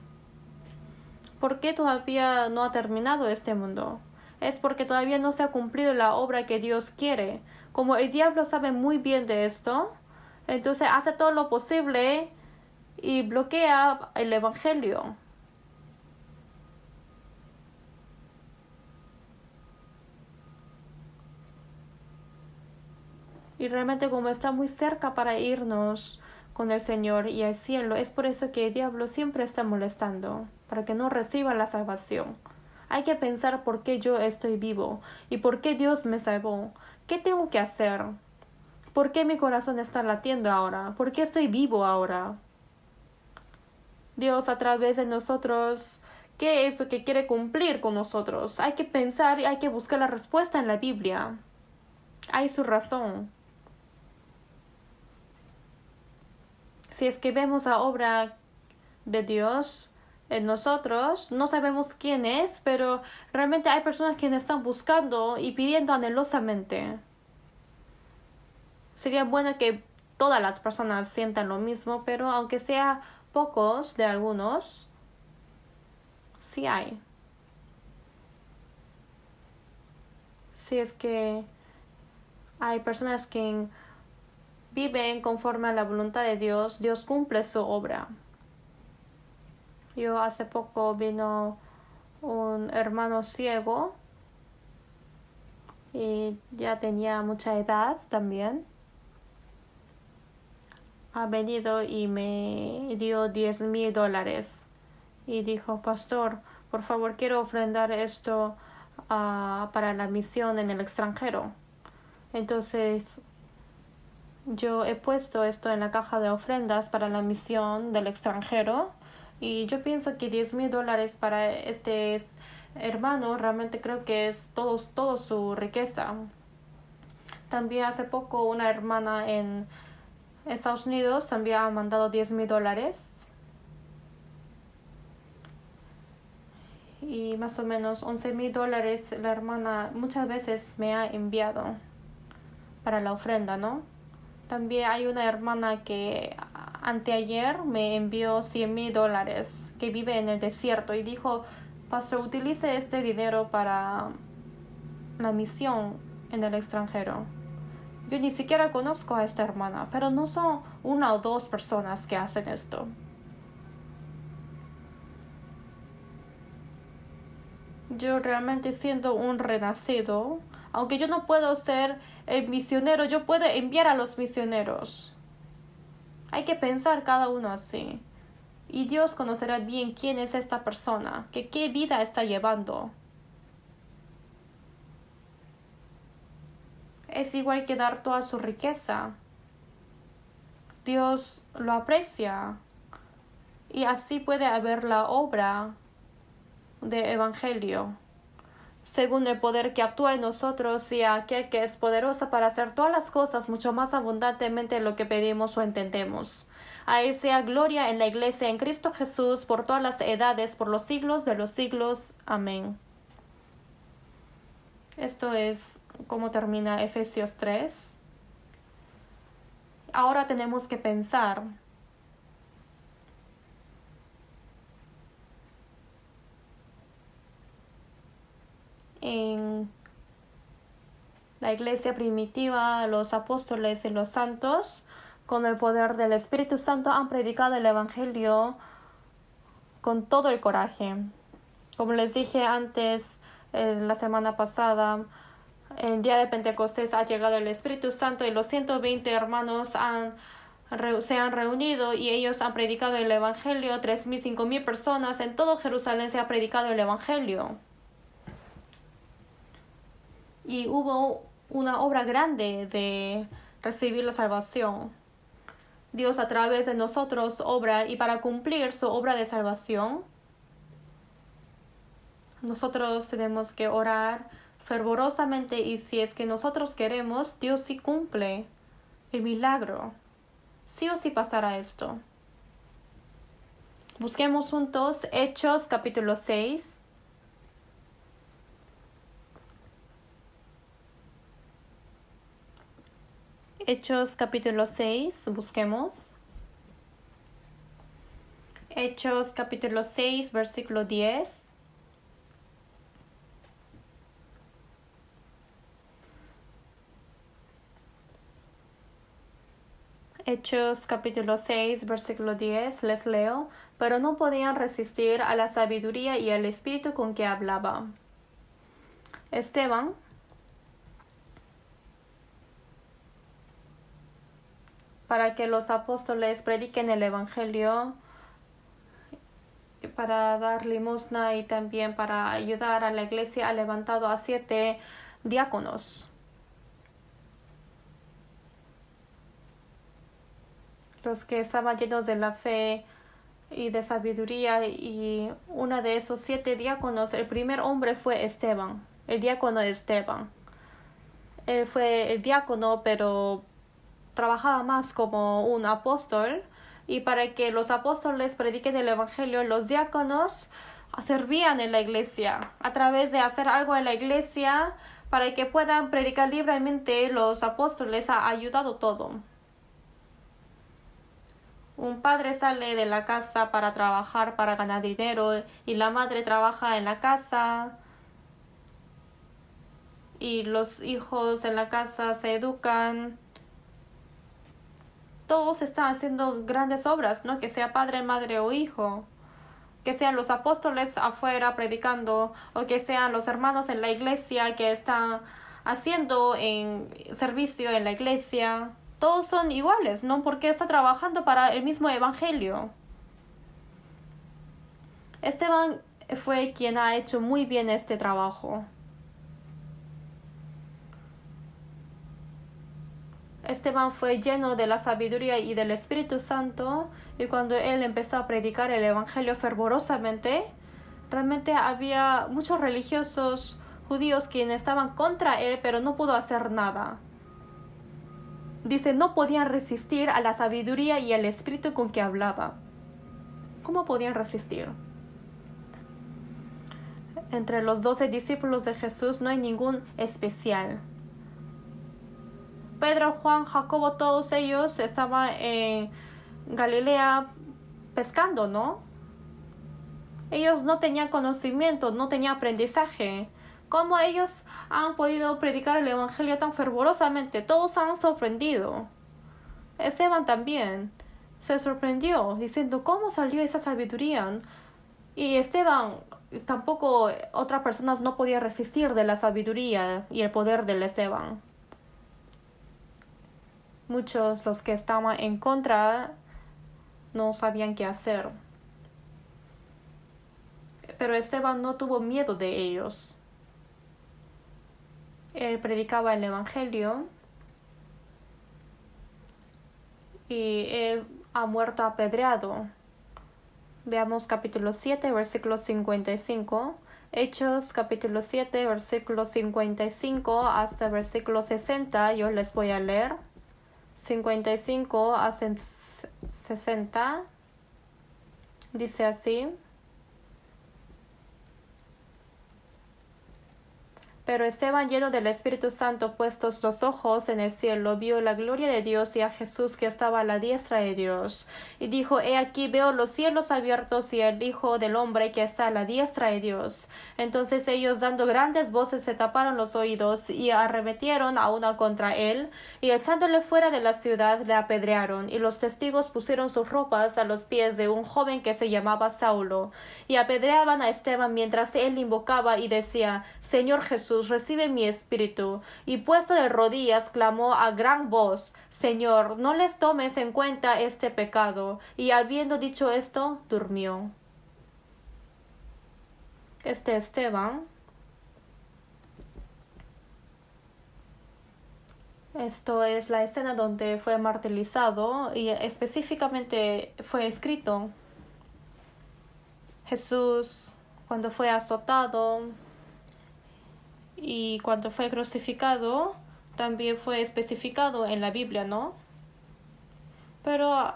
Speaker 1: ¿Por qué todavía no ha terminado este mundo? Es porque todavía no se ha cumplido la obra que Dios quiere. Como el diablo sabe muy bien de esto, entonces hace todo lo posible y bloquea el evangelio. Y realmente como está muy cerca para irnos con el Señor y al cielo, es por eso que el diablo siempre está molestando, para que no reciba la salvación. Hay que pensar por qué yo estoy vivo y por qué Dios me salvó. ¿Qué tengo que hacer? ¿Por qué mi corazón está latiendo ahora? ¿Por qué estoy vivo ahora? Dios a través de nosotros, ¿qué es lo que quiere cumplir con nosotros? Hay que pensar y hay que buscar la respuesta en la Biblia. Hay su razón. Si es que vemos la obra de Dios en nosotros, no sabemos quién es, pero realmente hay personas que están buscando y pidiendo anhelosamente. Sería bueno que todas las personas sientan lo mismo, pero aunque sea pocos de algunos, sí hay. Si es que hay personas que viven conforme a la voluntad de Dios, Dios cumple su obra. Yo hace poco vino un hermano ciego y ya tenía mucha edad también. Ha venido y me dio $10,000 y dijo, pastor, por favor quiero ofrendar esto para la misión en el extranjero. Entonces yo he puesto esto en la caja de ofrendas para la misión del extranjero y yo pienso que $10,000 para este hermano realmente creo que es todo su riqueza. También hace poco una hermana en Estados Unidos también ha mandado $10,000 y más o menos $11,000 la hermana muchas veces me ha enviado para la ofrenda, ¿no? También hay una hermana que anteayer me envió $100,000 que vive en el desierto y dijo, Pastor, utilice este dinero para la misión en el extranjero. Yo ni siquiera conozco a esta hermana, pero no son una o dos personas que hacen esto. Yo realmente siendo un renacido, aunque yo no puedo ser el misionero, yo puedo enviar a los misioneros. Hay que pensar cada uno así. Y Dios conocerá bien quién es esta persona, que qué vida está llevando. Es igual que dar toda su riqueza. Dios lo aprecia. Y así puede haber la obra de evangelio, según el poder que actúa en nosotros y aquel que es poderoso para hacer todas las cosas mucho más abundantemente de lo que pedimos o entendemos. A Él sea gloria en la Iglesia en Cristo Jesús por todas las edades, por los siglos de los siglos. Amén. Esto es como termina Efesios 3. Ahora tenemos que pensar en la iglesia primitiva, los apóstoles y los santos, con el poder del Espíritu Santo, han predicado el Evangelio con todo el coraje. Como les dije antes, la semana pasada, el día de Pentecostés ha llegado el Espíritu Santo y los 120 hermanos se han reunido y ellos han predicado el Evangelio. 3,000, 5,000 personas en todo Jerusalén se ha predicado el Evangelio. Y hubo una obra grande de recibir la salvación. Dios a través de nosotros obra, y para cumplir su obra de salvación, nosotros tenemos que orar fervorosamente, y si es que nosotros queremos, Dios sí cumple el milagro. Sí o sí pasará esto. Busquemos juntos Hechos capítulo 6. Hechos capítulo 6, busquemos. Hechos capítulo 6, versículo 10. Hechos capítulo 6, versículo 10, les leo. Pero no podían resistir a la sabiduría y al espíritu con que hablaba. Esteban, para que los apóstoles prediquen el Evangelio, para dar limosna y también para ayudar a la iglesia, ha levantado a 7 diáconos. Los que estaban llenos de la fe y de sabiduría, y uno de esos 7 diáconos, el primer hombre fue Esteban, el diácono Esteban. Él fue el diácono, pero trabajaba más como un apóstol, y para que los apóstoles prediquen el Evangelio, los diáconos servían en la iglesia a través de hacer algo en la iglesia para que puedan predicar libremente. Los apóstoles ha ayudado todo. Un padre sale de la casa para trabajar, para ganar dinero, y la madre trabaja en la casa, y los hijos en la casa se educan. Todos están haciendo grandes obras, ¿no? Que sea padre, madre o hijo. Que sean los apóstoles afuera predicando, o que sean los hermanos en la iglesia que están haciendo en servicio en la iglesia. Todos son iguales, ¿no? Porque está trabajando para el mismo evangelio. Esteban fue quien ha hecho muy bien este trabajo. Esteban fue lleno de la sabiduría y del Espíritu Santo, y cuando él empezó a predicar el Evangelio fervorosamente, realmente había muchos religiosos judíos quienes estaban contra él, pero no pudo hacer nada. Dice, no podían resistir a la sabiduría y al Espíritu con que hablaba. ¿Cómo podían resistir? Entre los 12 discípulos de Jesús no hay ningún especial. Pedro, Juan, Jacobo, todos ellos estaban en Galilea pescando, ¿no? Ellos no tenían conocimiento, no tenían aprendizaje. ¿Cómo ellos han podido predicar el evangelio tan fervorosamente? Todos han sorprendido. Esteban también se sorprendió diciendo cómo salió esa sabiduría. Y Esteban tampoco, otras personas no podían resistir de la sabiduría y el poder del Esteban. Muchos, los que estaban en contra, no sabían qué hacer. Pero Esteban no tuvo miedo de ellos. Él predicaba el evangelio y él ha muerto apedreado. Veamos capítulo 7, versículo 55. Hechos capítulo 7, versículo 55 hasta versículo 60. Yo les voy a leer. 55 a 60. Dice así. Pero Esteban, lleno del Espíritu Santo, puestos los ojos en el cielo, vio la gloria de Dios y a Jesús que estaba a la diestra de Dios. Y dijo, he aquí veo los cielos abiertos y el Hijo del Hombre que está a la diestra de Dios. Entonces ellos, dando grandes voces, se taparon los oídos y arremetieron a una contra él, y echándole fuera de la ciudad le apedrearon. Y los testigos pusieron sus ropas a los pies de un joven que se llamaba Saulo, y apedreaban a Esteban mientras él invocaba y decía, Señor Jesús, recibe mi espíritu. Y puesto de rodillas clamó a gran voz, Señor, no les tomes en cuenta este pecado. Y habiendo dicho esto, durmió. Esteban, esto es la escena donde fue martirizado y específicamente fue escrito. Jesús, cuando fue azotado y cuando fue crucificado, también fue especificado en la Biblia, ¿no? Pero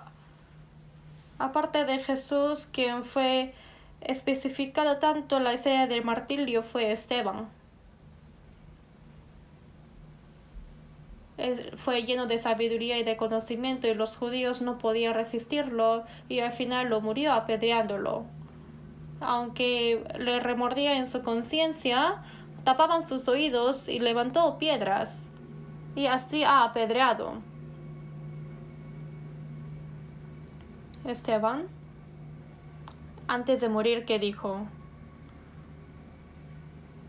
Speaker 1: aparte de Jesús, quien fue especificado tanto la escena del martirio fue Esteban. Él fue lleno de sabiduría y de conocimiento y los judíos no podían resistirlo y al final lo murió apedreándolo. Aunque le remordía en su conciencia, tapaban sus oídos y levantó piedras y así ha apedreado. Esteban, antes de morir, ¿qué dijo?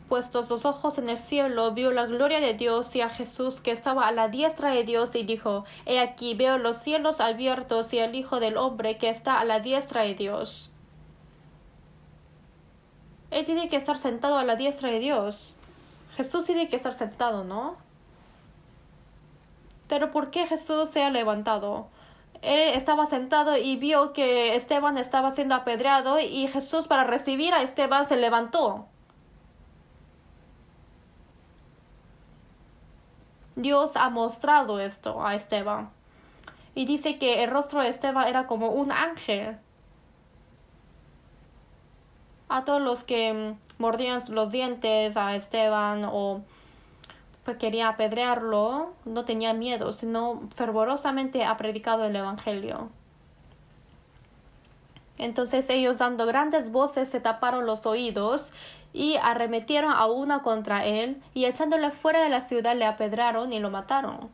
Speaker 1: Puestos los ojos en el cielo, vio la gloria de Dios y a Jesús que estaba a la diestra de Dios y dijo, he aquí veo los cielos abiertos y el Hijo del Hombre que está a la diestra de Dios. Él tiene que estar sentado a la diestra de Dios. Jesús tiene que estar sentado, ¿no? Pero ¿por qué Jesús se ha levantado? Él estaba sentado y vio que Esteban estaba siendo apedreado y Jesús, para recibir a Esteban, se levantó. Dios ha mostrado esto a Esteban. Y dice que el rostro de Esteban era como un ángel. A todos los que mordían los dientes a Esteban o querían apedrearlo, no tenía miedo, sino fervorosamente ha predicado el evangelio. Entonces ellos, dando grandes voces, se taparon los oídos y arremetieron a una contra él, y echándole fuera de la ciudad le apedrearon y lo mataron.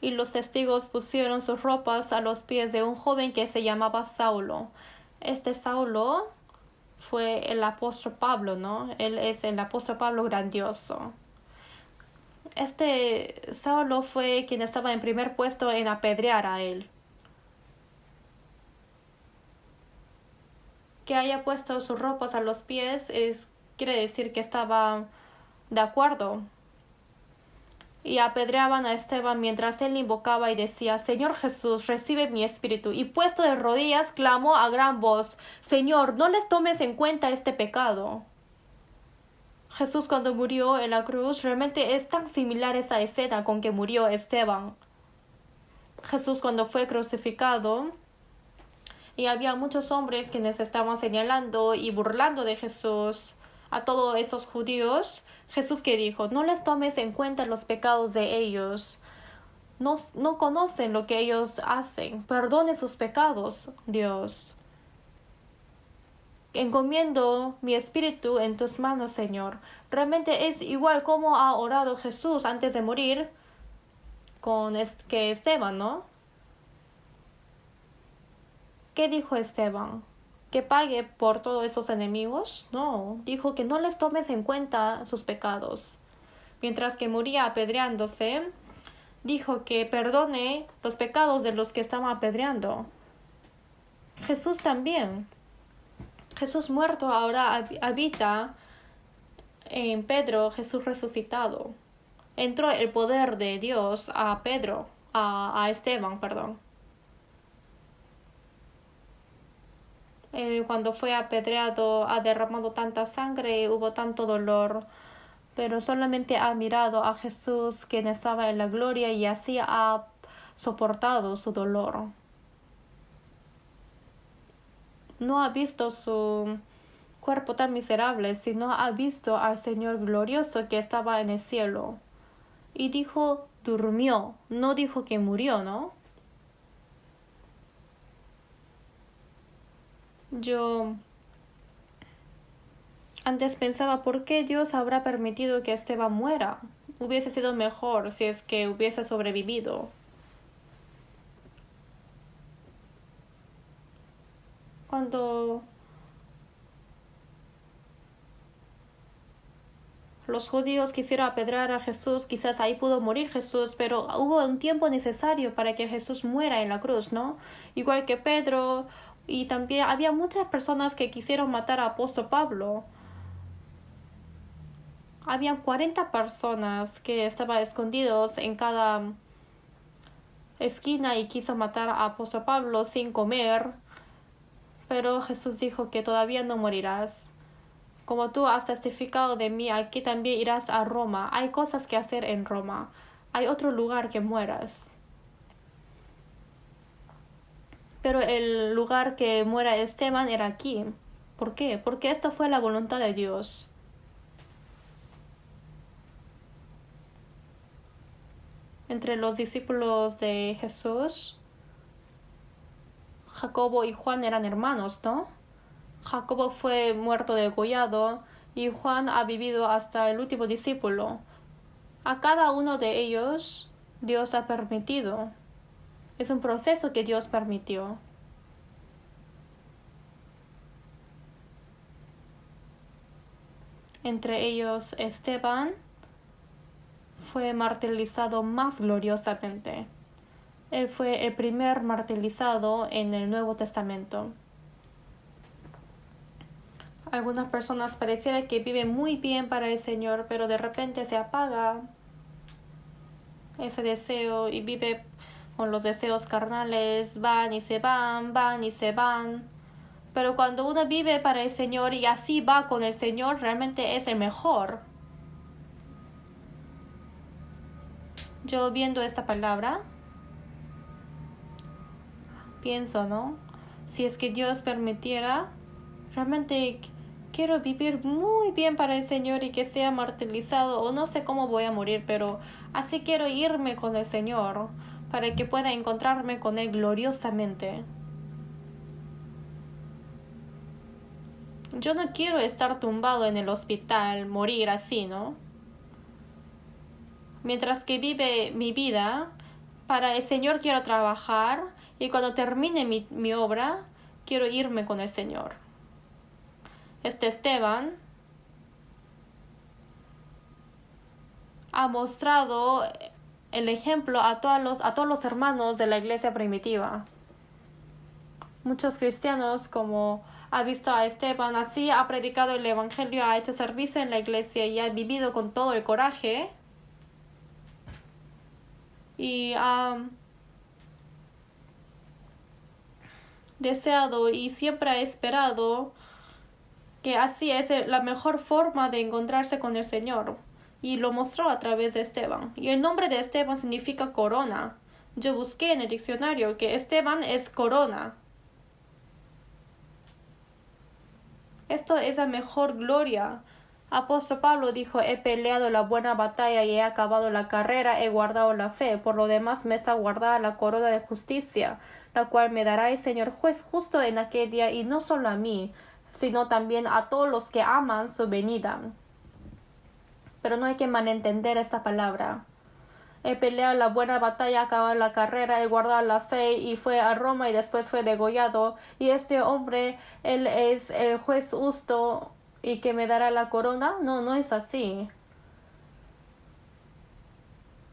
Speaker 1: Y los testigos pusieron sus ropas a los pies de un joven que se llamaba Saulo. Este Saulo fue el apóstol Pablo, ¿no? Él es el apóstol Pablo grandioso. Este Saulo fue quien estaba en primer puesto en apedrear a él. Que haya puesto sus ropas a los pies quiere decir que estaba de acuerdo. Y apedreaban a Esteban mientras él invocaba y decía, Señor Jesús, recibe mi espíritu. Y puesto de rodillas, clamó a gran voz, Señor, no les tomes en cuenta este pecado. Jesús, cuando murió en la cruz, realmente es tan similar esa escena con que murió Esteban. Jesús, cuando fue crucificado, y había muchos hombres quienes estaban señalando y burlando de Jesús a todos esos judíos. Jesús que dijo, no les tomes en cuenta los pecados de ellos. No conocen lo que ellos hacen. Perdone sus pecados, Dios. Encomiendo mi espíritu en tus manos, Señor. Realmente es igual como ha orado Jesús antes de morir que Esteban, ¿no? ¿Qué dijo Esteban? ¿Que pague por todos esos enemigos? No, dijo que no les tomes en cuenta sus pecados. Mientras que moría apedreándose, dijo que perdone los pecados de los que estaban apedreando. Jesús también. Jesús muerto ahora habita en Pedro, Jesús resucitado. Entró el poder de Dios a Esteban, perdón. Él, cuando fue apedreado, ha derramado tanta sangre, hubo tanto dolor, pero solamente ha mirado a Jesús, quien estaba en la gloria, y así ha soportado su dolor. No ha visto su cuerpo tan miserable, sino ha visto al Señor glorioso que estaba en el cielo. Y dijo, durmió, no dijo que murió, ¿no? Yo antes pensaba, ¿por qué Dios habrá permitido que Esteban muera? Hubiese sido mejor si es que hubiese sobrevivido. Cuando los judíos quisieron apedrear a Jesús, quizás ahí pudo morir Jesús, pero hubo un tiempo necesario para que Jesús muera en la cruz, ¿no? Igual que Pedro, y también había muchas personas que quisieron matar a apóstol Pablo. Habían 40 personas que estaban escondidos en cada esquina y quiso matar a apóstol Pablo sin comer, pero Jesús dijo que todavía no morirás. Como tú has testificado de mí, aquí también irás a Roma. Hay cosas que hacer en Roma. Hay otro lugar que mueras. Pero el lugar que muera Esteban era aquí. ¿Por qué? Porque esta fue la voluntad de Dios. Entre los discípulos de Jesús, Jacobo y Juan eran hermanos, ¿no? Jacobo fue muerto degollado y Juan ha vivido hasta el último discípulo. A cada uno de ellos Dios ha permitido. Es un proceso que Dios permitió. Entre ellos Esteban fue martirizado más gloriosamente. Él fue el primer martirizado en el Nuevo Testamento. Algunas personas pareciera que viven muy bien para el Señor, pero de repente se apaga ese deseo y vive con los deseos carnales, van y se van. Pero cuando uno vive para el Señor y así va con el Señor, realmente es el mejor. Yo viendo esta palabra, pienso, ¿no? Si es que Dios permitiera, realmente quiero vivir muy bien para el Señor y que sea martirizado, o no sé cómo voy a morir, pero así quiero irme con el Señor para que pueda encontrarme con Él gloriosamente. Yo no quiero estar tumbado en el hospital, morir así, ¿no? Mientras que vive mi vida, para el Señor quiero trabajar y cuando termine mi obra, quiero irme con el Señor. Este Esteban ha mostrado el ejemplo a todos los hermanos de la iglesia primitiva. Muchos cristianos, como ha visto a Esteban, así ha predicado el evangelio, ha hecho servicio en la iglesia y ha vivido con todo el coraje y ha deseado y siempre ha esperado que así es la mejor forma de encontrarse con el Señor, y lo mostró a través de Esteban. Y el nombre de Esteban significa corona. Yo busqué en el diccionario que Esteban es corona. Esto es la mejor gloria. Apóstol Pablo dijo: he peleado la buena batalla y he acabado la carrera, he guardado la fe. Por lo demás me está guardada la corona de justicia, la cual me dará el Señor juez justo en aquel día, y no solo a mí, sino también a todos los que aman su venida. Pero no hay que malentender esta palabra. He peleado la buena batalla, acabado la carrera, he guardado la fe, y fue a Roma y después fue degollado. Y este hombre, él es el juez justo y que me dará la corona. No, no es así.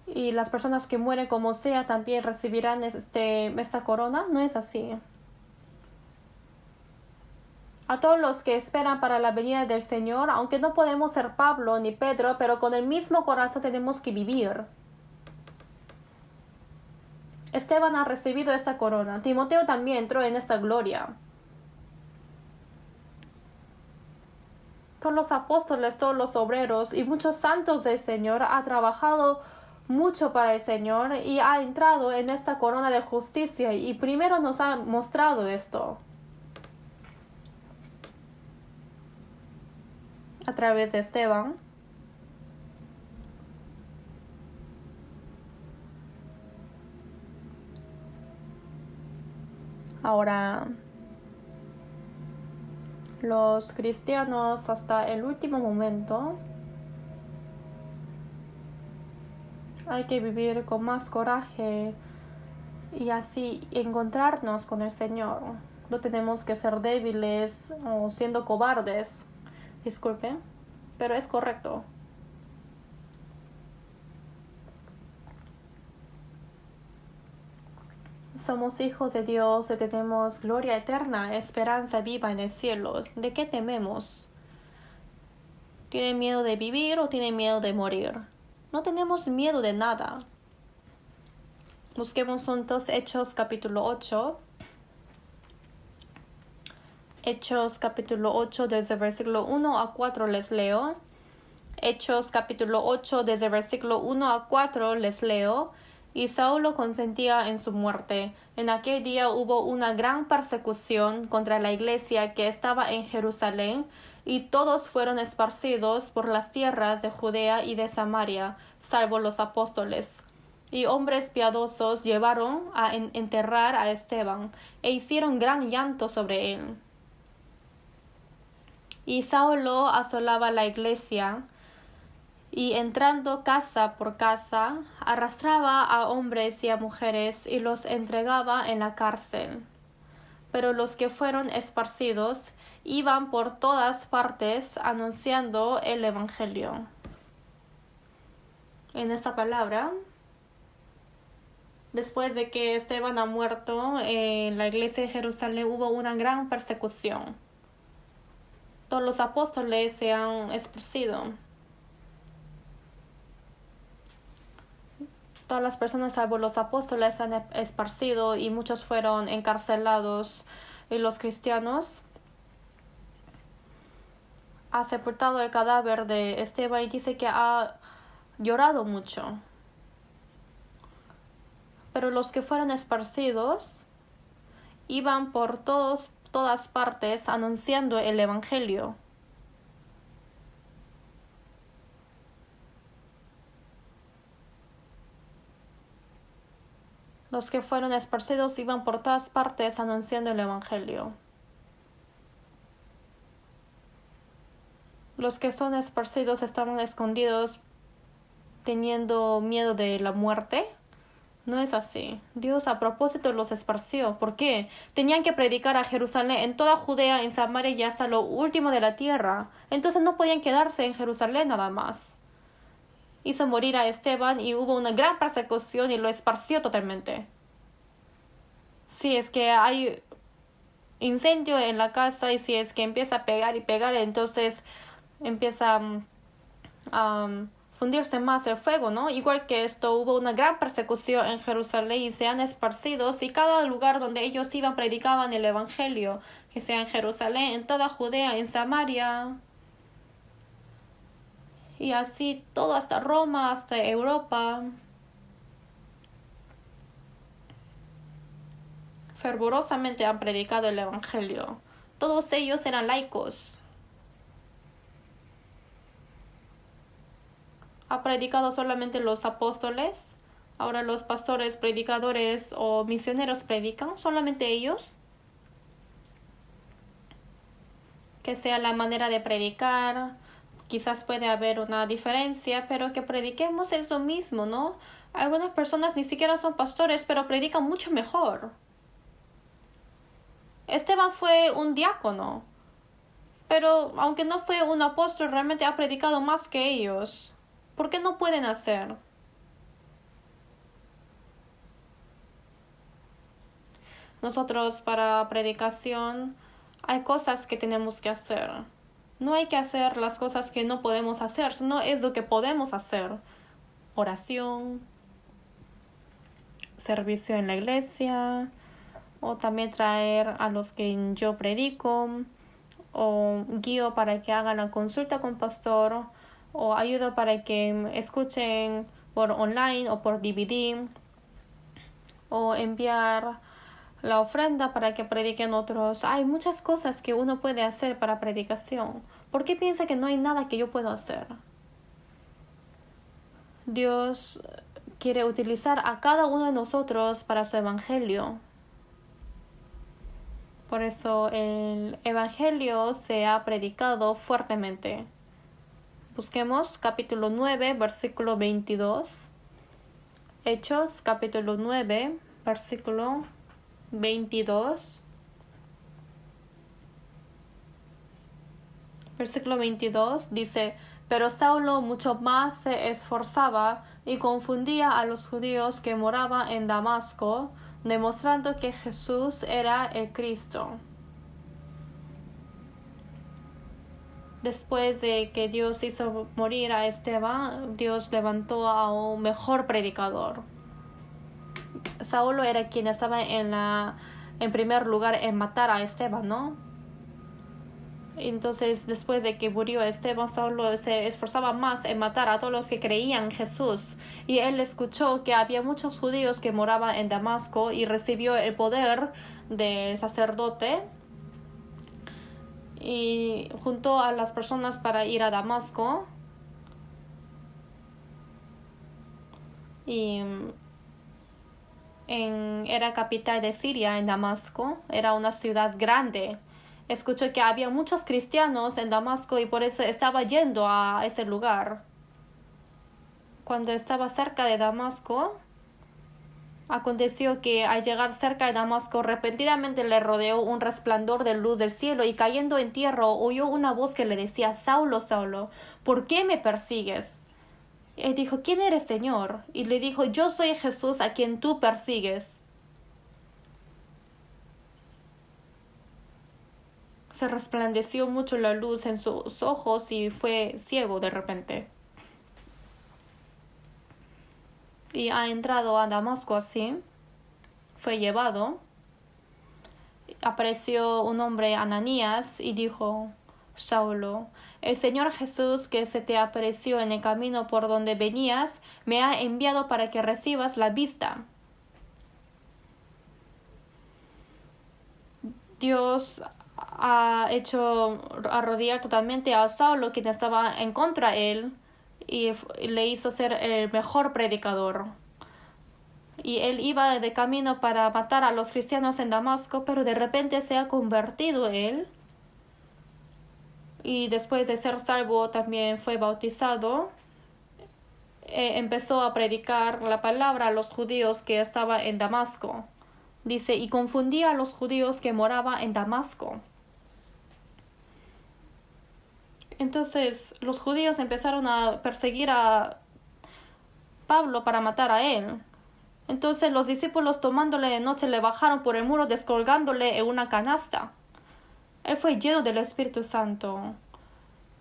Speaker 1: Y las personas que mueren como sea también recibirán esta corona. No es así. A todos los que esperan para la venida del Señor, aunque no podemos ser Pablo ni Pedro, pero con el mismo corazón tenemos que vivir. Esteban ha recibido esta corona. Timoteo también entró en esta gloria. Todos los apóstoles, todos los obreros y muchos santos del Señor ha trabajado mucho para el Señor y ha entrado en esta corona de justicia, y primero nos ha mostrado esto a través de Esteban. Ahora, los cristianos hasta el último momento hay que vivir con más coraje y así encontrarnos con el Señor. No tenemos que ser débiles o siendo cobardes. Disculpe, pero es correcto. Somos hijos de Dios y tenemos gloria eterna, esperanza viva en el cielo. ¿De qué tememos? ¿Tiene miedo de vivir o tiene miedo de morir? No tenemos miedo de nada. Busquemos juntos Hechos capítulo 8. Hechos capítulo 8 desde versículo 1 a 4 les leo. Hechos capítulo 8 desde versículo 1 a 4 les leo. Y Saulo consentía en su muerte. En aquel día hubo una gran persecución contra la iglesia que estaba en Jerusalén, y todos fueron esparcidos por las tierras de Judea y de Samaria, salvo los apóstoles. Y hombres piadosos llevaron a enterrar a Esteban, e hicieron gran llanto sobre él. Y Saulo asolaba la iglesia, y entrando casa por casa, arrastraba a hombres y a mujeres y los entregaba en la cárcel. Pero los que fueron esparcidos iban por todas partes anunciando el evangelio. En esta palabra, después de que Esteban ha muerto, en la iglesia de Jerusalén hubo una gran persecución. Todos los apóstoles se han esparcido. Todas las personas, salvo los apóstoles, han esparcido y muchos fueron encarcelados. Y los cristianos ha sepultado el cadáver de Esteban y dice que ha llorado mucho. Pero los que fueron esparcidos iban por todas partes anunciando el evangelio. Los que fueron esparcidos iban por todas partes anunciando el evangelio. Los que son esparcidos estaban escondidos teniendo miedo de la muerte. No es así. Dios a propósito los esparció. ¿Por qué? Tenían que predicar a Jerusalén, en toda Judea, en Samaria y hasta lo último de la tierra. Entonces no podían quedarse en Jerusalén nada más. Hizo morir a Esteban y hubo una gran persecución y lo esparció totalmente. Si es que hay incendio en la casa y si es que empieza a pegar y pegar, entonces empieza a fundirse más el fuego, ¿no? Igual que esto, hubo una gran persecución en Jerusalén y se han esparcido, y cada lugar donde ellos iban predicaban el evangelio, que sea en Jerusalén, en toda Judea, en Samaria. Y así todo hasta Roma, hasta Europa. Fervorosamente han predicado el evangelio. Todos ellos eran laicos. ¿Ha predicado solamente los apóstoles? Ahora los pastores, predicadores o misioneros predican, solamente ellos. Que sea la manera de predicar, quizás puede haber una diferencia, pero que prediquemos eso mismo, ¿no? Algunas personas ni siquiera son pastores, pero predican mucho mejor. Esteban fue un diácono, pero aunque no fue un apóstol, realmente ha predicado más que ellos. ¿Por qué no pueden hacer? Nosotros para predicación hay cosas que tenemos que hacer. No hay que hacer las cosas que no podemos hacer, sino es lo que podemos hacer. Oración, servicio en la iglesia, o también traer a los que yo predico, o guío para que hagan la consulta con pastor, o ayudo para que escuchen por online o por DVD, o enviar la ofrenda para que prediquen otros. Hay muchas cosas que uno puede hacer para predicación. ¿Por qué piensa que no hay nada que yo pueda hacer? Dios quiere utilizar a cada uno de nosotros para su evangelio. Por eso el evangelio se ha predicado fuertemente. Busquemos capítulo 9, versículo 22. Hechos, capítulo 9, versículo 22. Versículo 22 dice: pero Saulo mucho más se esforzaba y confundía a los judíos que moraban en Damasco, demostrando que Jesús era el Cristo. Después de que Dios hizo morir a Esteban, Dios levantó a un mejor predicador. Saulo era quien estaba en primer lugar en matar a Esteban, ¿no? Entonces, después de que murió Esteban, Saulo se esforzaba más en matar a todos los que creían en Jesús. Y él escuchó que había muchos judíos que moraban en Damasco y recibió el poder del sacerdote. Y juntó a las personas para ir a Damasco. Y era capital de Siria, en Damasco. Era una ciudad grande. Escuchó que había muchos cristianos en Damasco y por eso estaba yendo a ese lugar. Cuando estaba cerca de Damasco, aconteció que al llegar cerca de Damasco, repentinamente le rodeó un resplandor de luz del cielo y cayendo en tierra oyó una voz que le decía: Saulo, Saulo, ¿por qué me persigues? Él dijo: ¿quién eres, Señor? Y le dijo: yo soy Jesús a quien tú persigues. Se resplandeció mucho la luz en sus ojos y fue ciego de repente. Y ha entrado a Damasco así. Fue llevado. Apareció un hombre, Ananías, y dijo: Saulo, el Señor Jesús que se te apareció en el camino por donde venías, me ha enviado para que recibas la vista. Dios ha hecho arrodillar totalmente a Saulo, quien estaba en contra de él, y le hizo ser el mejor predicador. Y él iba de camino para matar a los cristianos en Damasco, pero de repente se ha convertido él. Y después de ser salvo también fue bautizado. Empezó a predicar la palabra a los judíos que estaban en Damasco. Dice: y confundía a los judíos que moraban en Damasco. Entonces los judíos empezaron a perseguir a Pablo para matar a él. Entonces los discípulos, tomándole de noche, le bajaron por el muro descolgándole en una canasta. Él fue lleno del Espíritu Santo.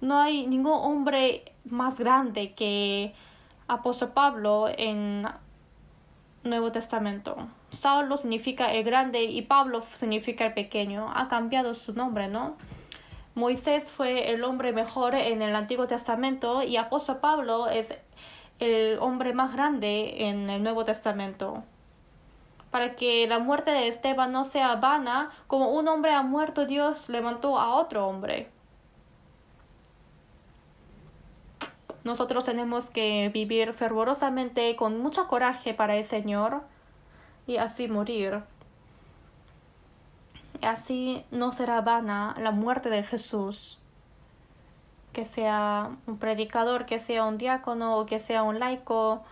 Speaker 1: No hay ningún hombre más grande que apóstol Pablo en Nuevo Testamento. Saulo significa el grande y Pablo significa el pequeño. Ha cambiado su nombre, ¿no? Moisés fue el hombre mejor en el Antiguo Testamento y apóstol Pablo es el hombre más grande en el Nuevo Testamento. Para que la muerte de Esteban no sea vana, como un hombre ha muerto, Dios levantó a otro hombre. Nosotros tenemos que vivir fervorosamente con mucho coraje para el Señor y así morir. Y así no será vana la muerte de Jesús. Que sea un predicador, que sea un diácono o que sea un laico.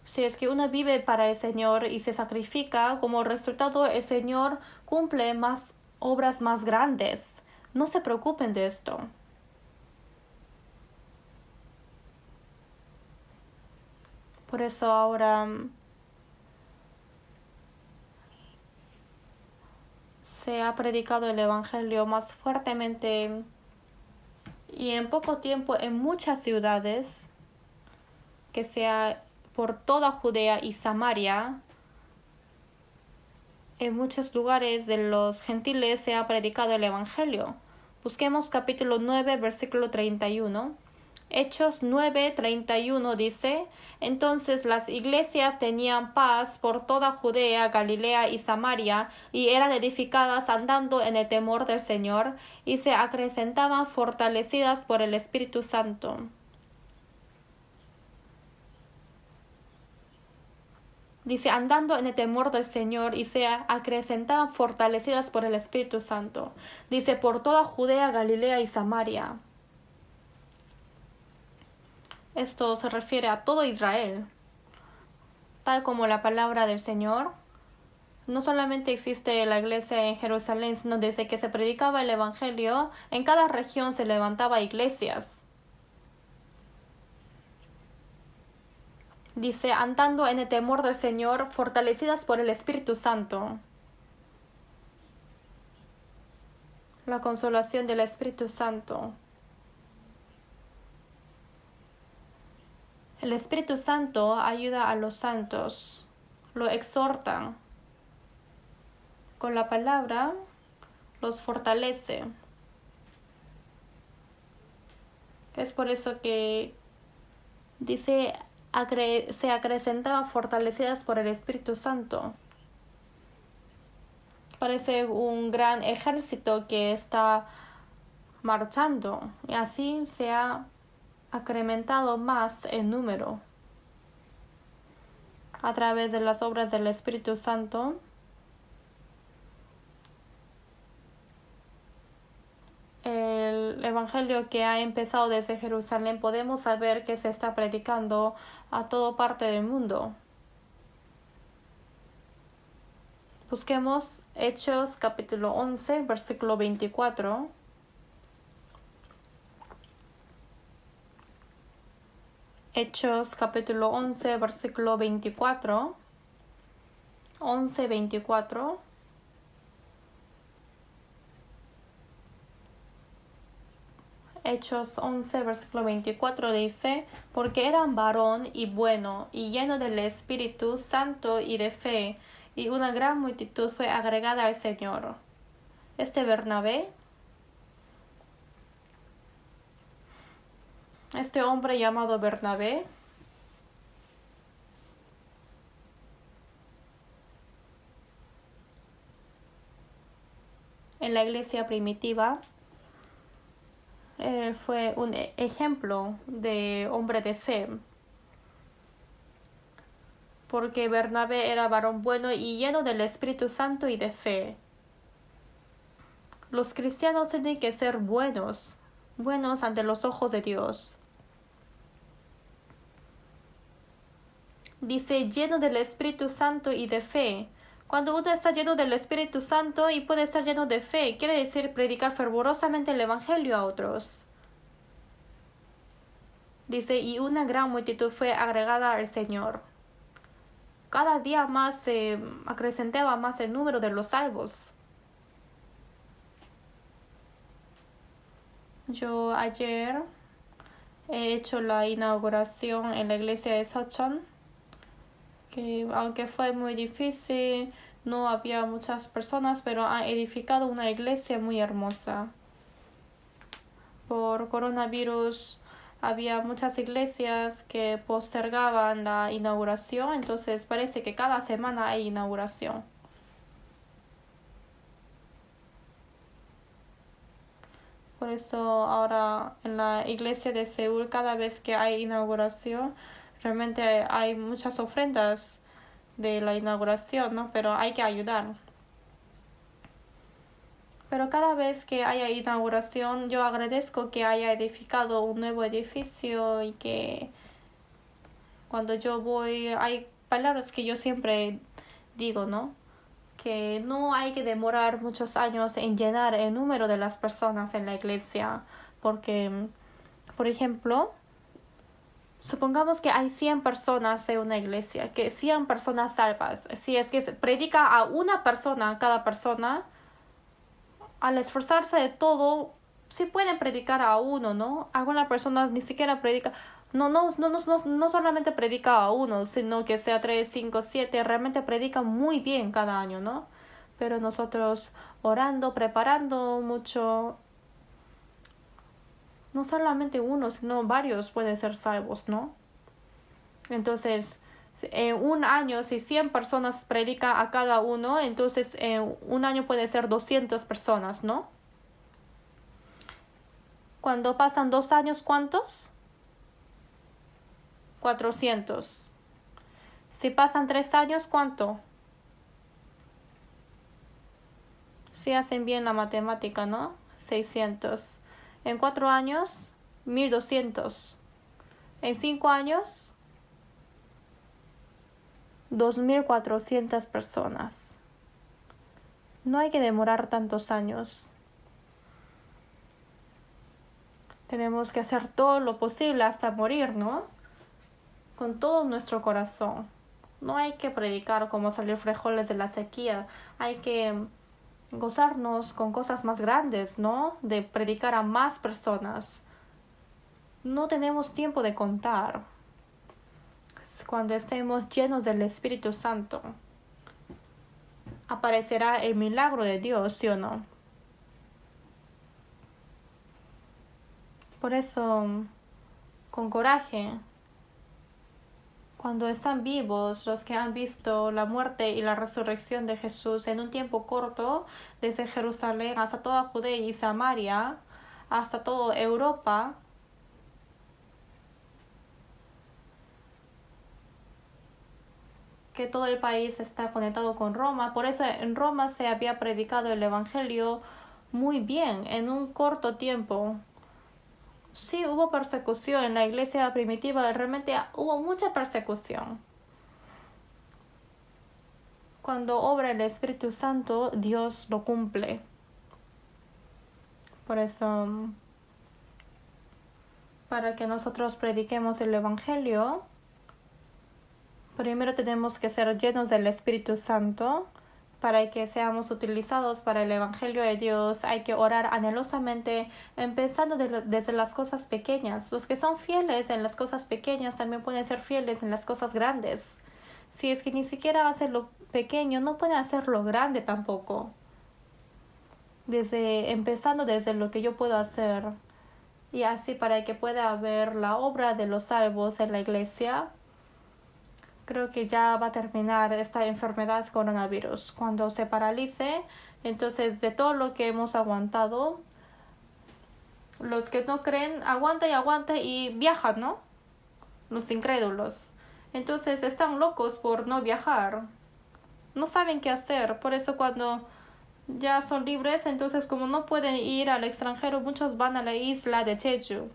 Speaker 1: Si es que uno vive para el Señor y se sacrifica, como resultado el Señor cumple más obras más grandes. No se preocupen de esto. Por eso ahora se ha predicado el Evangelio más fuertemente y en poco tiempo en muchas ciudades, que sea por toda Judea y Samaria. En muchos lugares de los gentiles se ha predicado el Evangelio. Busquemos capítulo 9, versículo 31. Hechos 9, 31 dice: Entonces las iglesias tenían paz por toda Judea, Galilea y Samaria, y eran edificadas andando en el temor del Señor, y se acrecentaban fortalecidas por el Espíritu Santo. Dice, andando en el temor del Señor y se acrecentaban fortalecidas por el Espíritu Santo. Dice, por toda Judea, Galilea y Samaria. Esto se refiere a todo Israel. Tal como la palabra del Señor, no solamente existe la iglesia en Jerusalén, sino desde que se predicaba el Evangelio, en cada región se levantaba iglesias. Dice, andando en el temor del Señor, fortalecidas por el Espíritu Santo. La consolación del Espíritu Santo. El Espíritu Santo ayuda a los santos, lo exhorta. Con la palabra los fortalece. Es por eso que dice, se acrecentaban fortalecidas por el Espíritu Santo. Parece un gran ejército que está marchando y así se ha incrementado más el número. A través de las obras del Espíritu Santo, el Evangelio que ha empezado desde Jerusalén, podemos saber que se está predicando a toda parte del mundo. Busquemos Hechos capítulo 11, versículo 24. Hechos capítulo 11, versículo 24. 11, 24. Hechos 11, versículo 24 dice, porque eran varón y bueno, y lleno del Espíritu Santo y de fe, y una gran multitud fue agregada al Señor. Bernabé, este hombre llamado Bernabé, en la iglesia primitiva, fue un ejemplo de hombre de fe, porque Bernabé era varón bueno y lleno del Espíritu Santo y de fe. Los cristianos tienen que ser buenos ante los ojos de Dios. Dice, lleno del Espíritu Santo y de fe. Cuando uno está lleno del Espíritu Santo y puede estar lleno de fe, quiere decir predicar fervorosamente el Evangelio a otros. Dice, y una gran multitud fue agregada al Señor. Cada día más se acrecentaba más el número de los salvos. Yo ayer he hecho la inauguración en la iglesia de Sochan, que aunque fue muy difícil, no había muchas personas, pero han edificado una iglesia muy hermosa. Por coronavirus había muchas iglesias que postergaban la inauguración, entonces parece que cada semana hay inauguración. Por eso ahora en la iglesia de Seúl, cada vez que hay inauguración, realmente hay muchas ofrendas de la inauguración, ¿no? Pero hay que ayudar. Pero cada vez que haya inauguración, yo agradezco que haya edificado un nuevo edificio y que cuando yo voy, hay palabras que yo siempre digo, ¿no? Que no hay que demorar muchos años en llenar el número de las personas en la iglesia, porque, por ejemplo, supongamos que hay 100 personas en una iglesia, que 100 personas salvas. Si es que se predica a una persona, cada persona, al esforzarse de todo, sí pueden predicar a uno, ¿no? Algunas personas ni siquiera predican. No solamente predica a uno, sino que sea 3, 5, 7, realmente predica muy bien cada año, ¿no? Pero nosotros orando, preparando mucho, no solamente uno, sino varios pueden ser salvos, ¿no? Entonces, en un año, si 100 personas predican a cada uno, entonces en un año puede ser 200 personas, ¿no? Cuando pasan 2 años, ¿cuántos? 400. Si pasan 3 años, ¿cuánto? Si hacen bien la matemática, ¿no? 600. En 4 años, 1200. En 5 años, 2400 personas. No hay que demorar tantos años. Tenemos que hacer todo lo posible hasta morir, ¿no? Con todo nuestro corazón. No hay que predicar como salir frijoles de la sequía. Hay que gozarnos con cosas más grandes, ¿no? De predicar a más personas. No tenemos tiempo de contar. Cuando estemos llenos del Espíritu Santo, aparecerá el milagro de Dios, ¿sí o no? Por eso, con coraje, cuando están vivos los que han visto la muerte y la resurrección de Jesús en un tiempo corto, desde Jerusalén hasta toda Judea y Samaria, hasta toda Europa, que todo el país está conectado con Roma. Por eso en Roma se había predicado el Evangelio muy bien en un corto tiempo. Sí, hubo persecución en la iglesia primitiva, realmente hubo mucha persecución. Cuando obra el Espíritu Santo, Dios lo cumple. Por eso, para que nosotros prediquemos el Evangelio, primero tenemos que ser llenos del Espíritu Santo. Para que seamos utilizados para el Evangelio de Dios, hay que orar anhelosamente, empezando desde las cosas pequeñas. Los que son fieles en las cosas pequeñas también pueden ser fieles en las cosas grandes. Si es que ni siquiera hacen lo pequeño, no pueden hacer lo grande tampoco. Empezando desde lo que yo puedo hacer. Y así para que pueda haber la obra de los salvos en la iglesia. Creo que ya va a terminar esta enfermedad coronavirus. Cuando se paralice, entonces de todo lo que hemos aguantado, los que no creen, aguanta y viajan, ¿no? Los incrédulos. Entonces están locos por no viajar. No saben qué hacer. Por eso cuando ya son libres, entonces como no pueden ir al extranjero, muchos van a la isla de Jeju.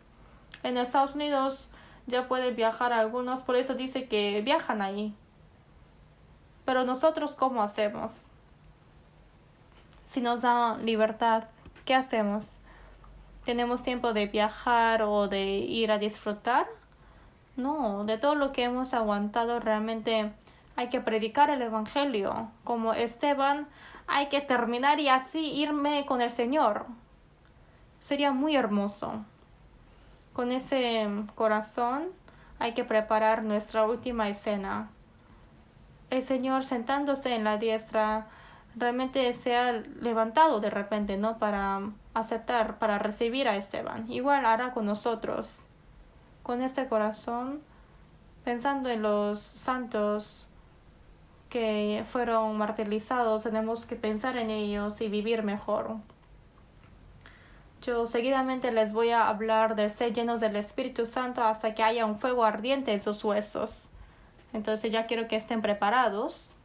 Speaker 1: En Estados Unidos ya pueden viajar algunos, por eso dice que viajan ahí. Pero nosotros, ¿cómo hacemos? Si nos dan libertad, ¿qué hacemos? ¿Tenemos tiempo de viajar o de ir a disfrutar? No, de todo lo que hemos aguantado realmente hay que predicar el Evangelio. Como Esteban, hay que terminar y así irme con el Señor. Sería muy hermoso. Con ese corazón hay que preparar nuestra última escena. El Señor sentándose en la diestra realmente se ha levantado de repente, ¿no? Para aceptar, para recibir a Esteban. Igual hará con nosotros. Con este corazón, pensando en los santos que fueron martirizados, tenemos que pensar en ellos y vivir mejor. Yo seguidamente les voy a hablar de ser llenos del Espíritu Santo hasta que haya un fuego ardiente en sus huesos. Entonces ya quiero que estén preparados.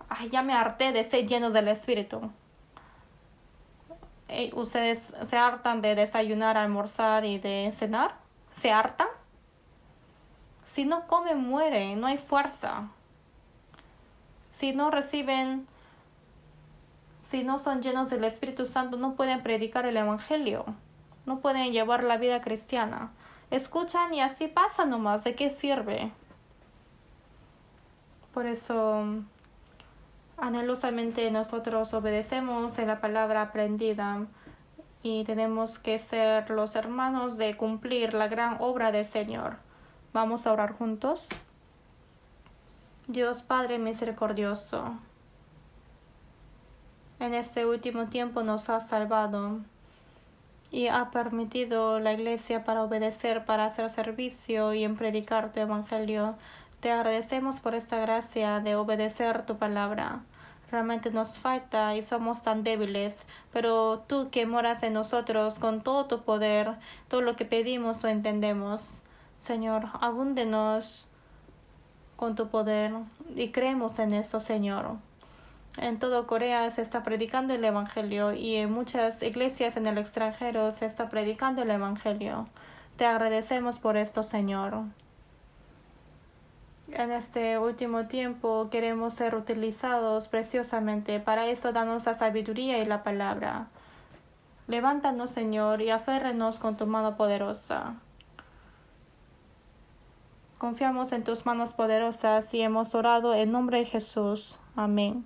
Speaker 1: Ay, ya me harté de ser llenos del Espíritu. ¿Ustedes se hartan de desayunar, almorzar y de cenar? ¿Se hartan? Si no comen, mueren, no hay fuerza. Si no son llenos del Espíritu Santo, no pueden predicar el Evangelio. No pueden llevar la vida cristiana. Escuchan y así pasa nomás. ¿De qué sirve? Por eso, anhelosamente nosotros obedecemos en la palabra aprendida y tenemos que ser los hermanos de cumplir la gran obra del Señor. Vamos a orar juntos. Dios Padre misericordioso, en este último tiempo nos has salvado y ha permitido la Iglesia para obedecer, para hacer servicio y en predicar tu Evangelio. Te agradecemos por esta gracia de obedecer tu palabra. Realmente nos falta y somos tan débiles, pero tú que moras en nosotros con todo tu poder, todo lo que pedimos o entendemos, Señor, abúndenos con tu poder y creemos en eso, Señor. En todo Corea se está predicando el Evangelio y en muchas iglesias en el extranjero se está predicando el Evangelio. Te agradecemos por esto, Señor. En este último tiempo queremos ser utilizados preciosamente. Para eso danos la sabiduría y la palabra. Levántanos, Señor, y aférrenos con tu mano poderosa. Confiamos en tus manos poderosas y hemos orado en nombre de Jesús. Amén.